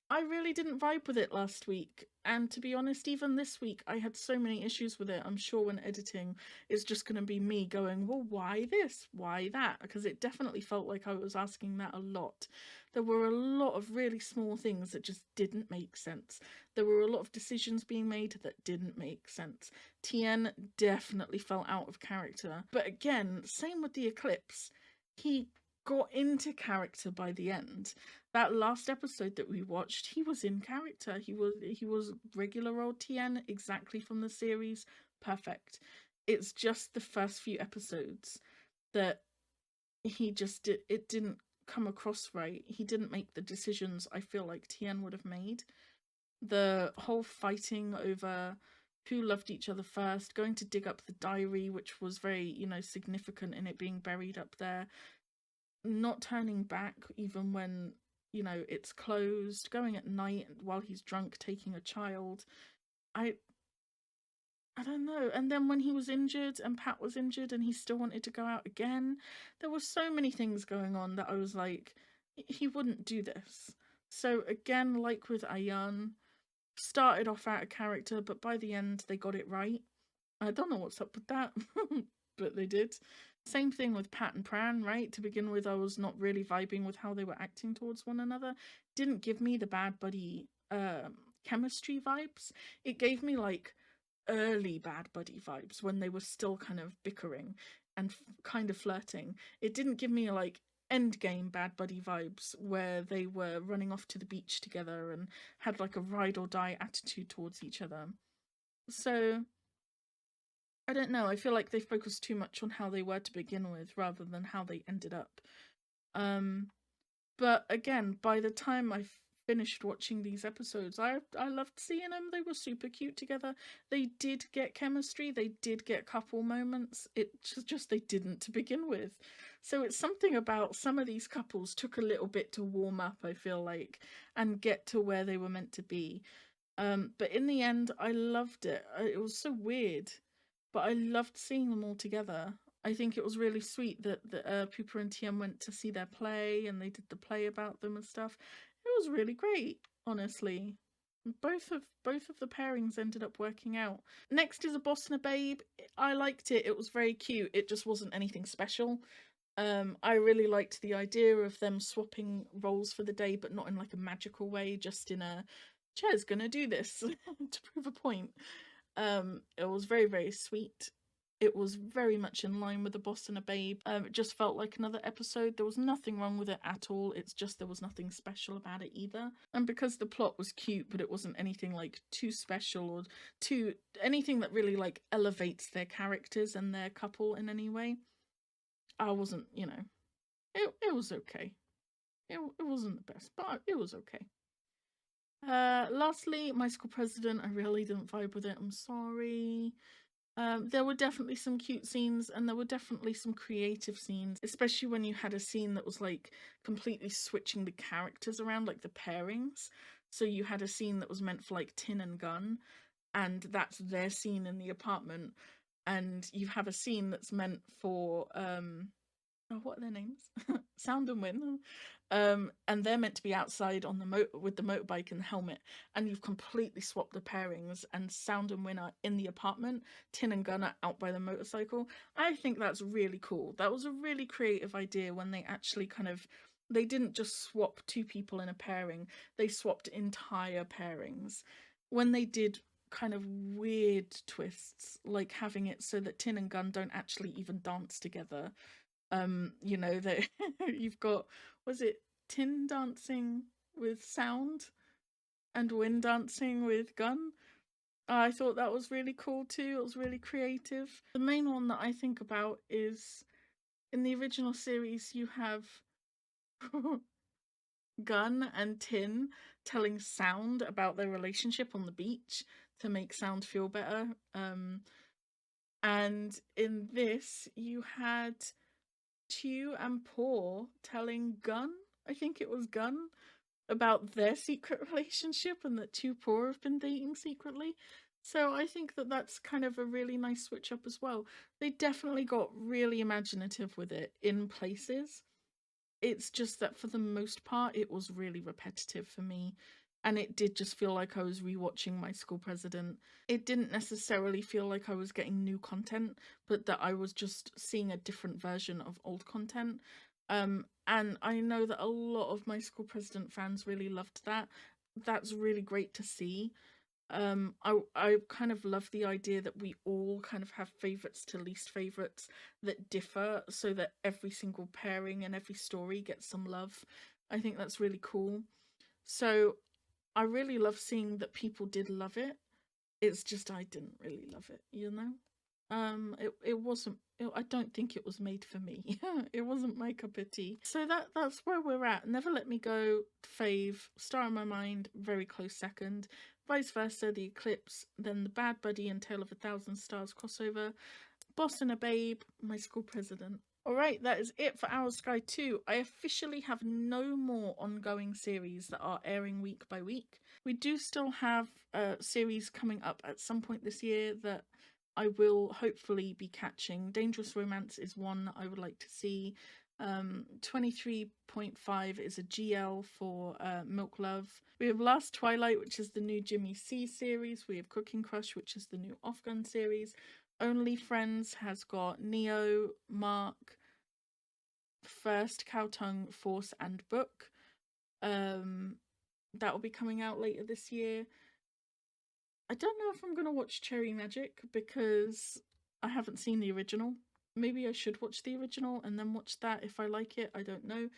Speaker 1: I really didn't vibe with it last week, and to be honest, even this week I had so many issues with it. I'm sure when editing it's just going to be me going, well, why this, why that, because it definitely felt like I was asking that a lot. There were a lot of really small things that just didn't make sense. There were a lot of decisions being made that didn't make sense. Tien definitely felt out of character, but again, same with the Eclipse. He got into character by the end. that last episode that we watched, he was in character. He was regular old Tien, exactly from the series. Perfect. It's just the first few episodes that it didn't come across right. He didn't make the decisions I feel like Tien would have made. The whole fighting over who loved each other first, going to dig up the diary, which was very, significant in it being buried up there, not turning back even when, it's closed, going at night while he's drunk, taking a child. I don't know. And then when he was injured and Pat was injured and he still wanted to go out again, there were so many things going on that I was like, he wouldn't do this. So again, like with Ayan, started off out of character, but by the end they got it right. I don't know what's up with that, but they did. Same thing with Pat and Pran, right? To begin with, I was not really vibing with how they were acting towards one another. Didn't give me the bad buddy chemistry vibes. It gave me like early bad buddy vibes when they were still kind of bickering and kind of flirting. It didn't give me like endgame bad buddy vibes where they were running off to the beach together and had like a ride or die attitude towards each other. So I don't know, I feel like they focused too much on how they were to begin with rather than how they ended up. But again, by the time I finished watching these episodes, I loved seeing them. They were super cute together. They did get chemistry. They did get couple moments. It just they didn't to begin with. So it's something about some of these couples took a little bit to warm up, I feel like, and get to where they were meant to be. But in the end, I loved it. It was so weird, but I loved seeing them all together. I think it was really sweet that Pupa and Tien went to see their play and they did the play about them and stuff. It was really great, honestly. Both of the pairings ended up working out. Next is A Boss and a Babe. I liked it. It was very cute. It just wasn't anything special. I really liked the idea of them swapping roles for the day, but not in like a magical way, just in a Chair's gonna do this to prove a point. It was very, very sweet. It was very much in line with A Boss and a Babe. It just felt like another episode. There was nothing wrong with it at all. It's just there was nothing special about it either. And because the plot was cute, but it wasn't anything like too special or too anything that really like elevates their characters and their couple in any way, I wasn't, it was okay. It wasn't the best, but it was okay. Lastly, My School President. I really didn't vibe with it. I'm sorry. There were definitely some cute scenes and there were definitely some creative scenes, especially when you had a scene that was like completely switching the characters around, like the pairings. So you had a scene that was meant for like Tin and Gun, and that's their scene in the apartment, and you have a scene that's meant for what are their names? Sound and Win. And they're meant to be outside on the with the motorbike and the helmet, and you've completely swapped the pairings, and Sound and Win are in the apartment, Tin and Gun are out by the motorcycle. I think that's really cool. That was a really creative idea when they actually they didn't just swap two people in a pairing, they swapped entire pairings. When they did kind of weird twists, like having it so that Tin and Gun don't actually even dance together. That you've got, was it Tin dancing with Sound and Win dancing with Gun? I thought that was really cool too. It was really creative. The main one that I think about is in the original series you have Gun and Tin telling Sound about their relationship on the beach to make Sound feel better. And in this you had Chew and Paw telling Gun, I think it was Gun, about their secret relationship and that Chew Paw have been dating secretly. So I think that that's kind of a really nice switch up as well. They definitely got really imaginative with it in places. It's just that for the most part it was really repetitive for me. And it did just feel like I was rewatching My School President. It didn't necessarily feel like I was getting new content, but that I was just seeing a different version of old content. And I know that a lot of My School President fans really loved that. That's really great to see. I kind of love the idea that we all kind of have favourites to least favourites that differ, so that every single pairing and every story gets some love. I think that's really cool. So I really love seeing that people did love it. It's just I didn't really love it, you know? It wasn't, I don't think it was made for me. It wasn't my cup of tea. So that's where we're at. Never Let Me Go, fave. Star in My Mind, very close second. Vice versa, The Eclipse, then the Bad Buddy and Tale of 1,000 Stars crossover. Boss and a Babe, My School President. Alright, that is it for Our Skyy 2. I officially have no more ongoing series that are airing week by week. We do still have a series coming up at some point this year that I will hopefully be catching. Dangerous Romance is one I would like to see. 23.5 is a GL for Milk Love. We have Last Twilight, which is the new Jimmy C series. We have Cooking Crush, which is the new Off-Gun series. Only Friends has got Neo, Mark, First, Cow Tongue, Force, and Book. That will be coming out later this year. I don't know if I'm going to watch Cherry Magic because I haven't seen the original. Maybe I should watch the original and then watch that if I like it. I don't know.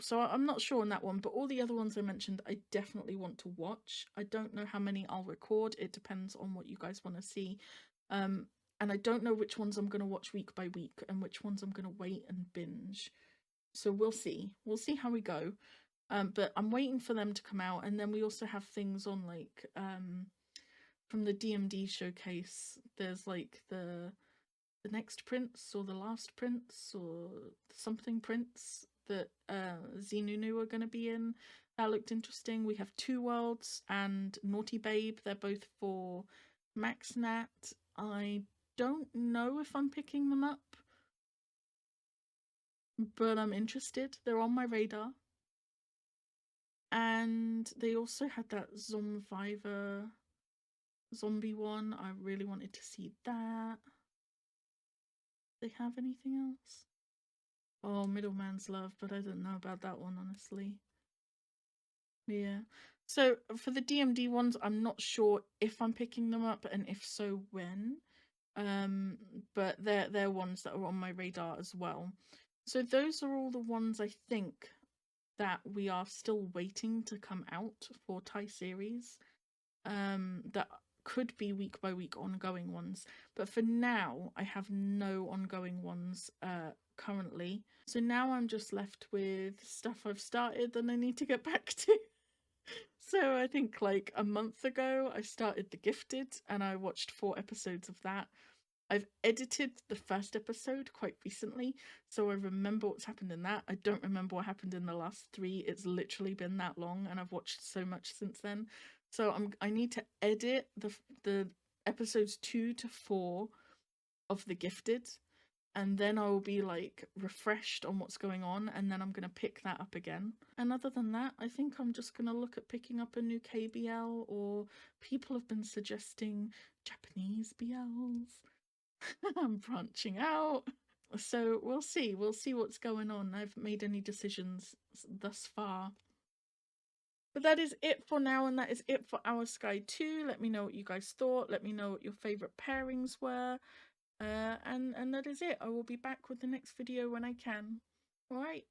Speaker 1: So I'm not sure on that one, but all the other ones I mentioned, I definitely want to watch. I don't know how many I'll record. It depends on what you guys want to see. And I don't know which ones I'm going to watch week by week and which ones I'm going to wait and binge. So we'll see. We'll see how we go. But I'm waiting for them to come out. And then we also have things on like from the DMD showcase. There's like the Next Prince or the Last Prince or something Prince that Zenunu are going to be in. That looked interesting. We have Two Worlds and Naughty Babe. They're both for MaxNat. I don't know if I'm picking them up, but I'm interested. They're on my radar. And they also had that Zombievor zombie one. I really wanted to see that. They have anything else? Oh, Middleman's Love, but I don't know about that one, honestly. Yeah. So for the DMD ones, I'm not sure if I'm picking them up, and if so, when. But they're ones that are on my radar as well. So those are all the ones I think that we are still waiting to come out for Thai series. That could be week by week ongoing ones, but for now I have no ongoing ones currently. So now I'm just left with stuff I've started and I need to get back to. So I think like a month ago I started The Gifted and I watched 4 episodes of that. I've edited the first episode quite recently, so I remember what's happened in that. I don't remember what happened in the last 3. It's literally been that long and I've watched so much since then. So I need to edit the episodes 2 to 4 of The Gifted, and then I will be like refreshed on what's going on, and then I'm going to pick that up again. And other than that, I think I'm just going to look at picking up a new KBL, or people have been suggesting Japanese BLs. I'm branching out. So we'll see what's going on. I haven't made any decisions thus far. But that is it for now, and that is it for Our Skyy 2. Let me know what you guys thought. Let me know what your favourite pairings were. And that is it. I will be back with the next video when I can. Alright,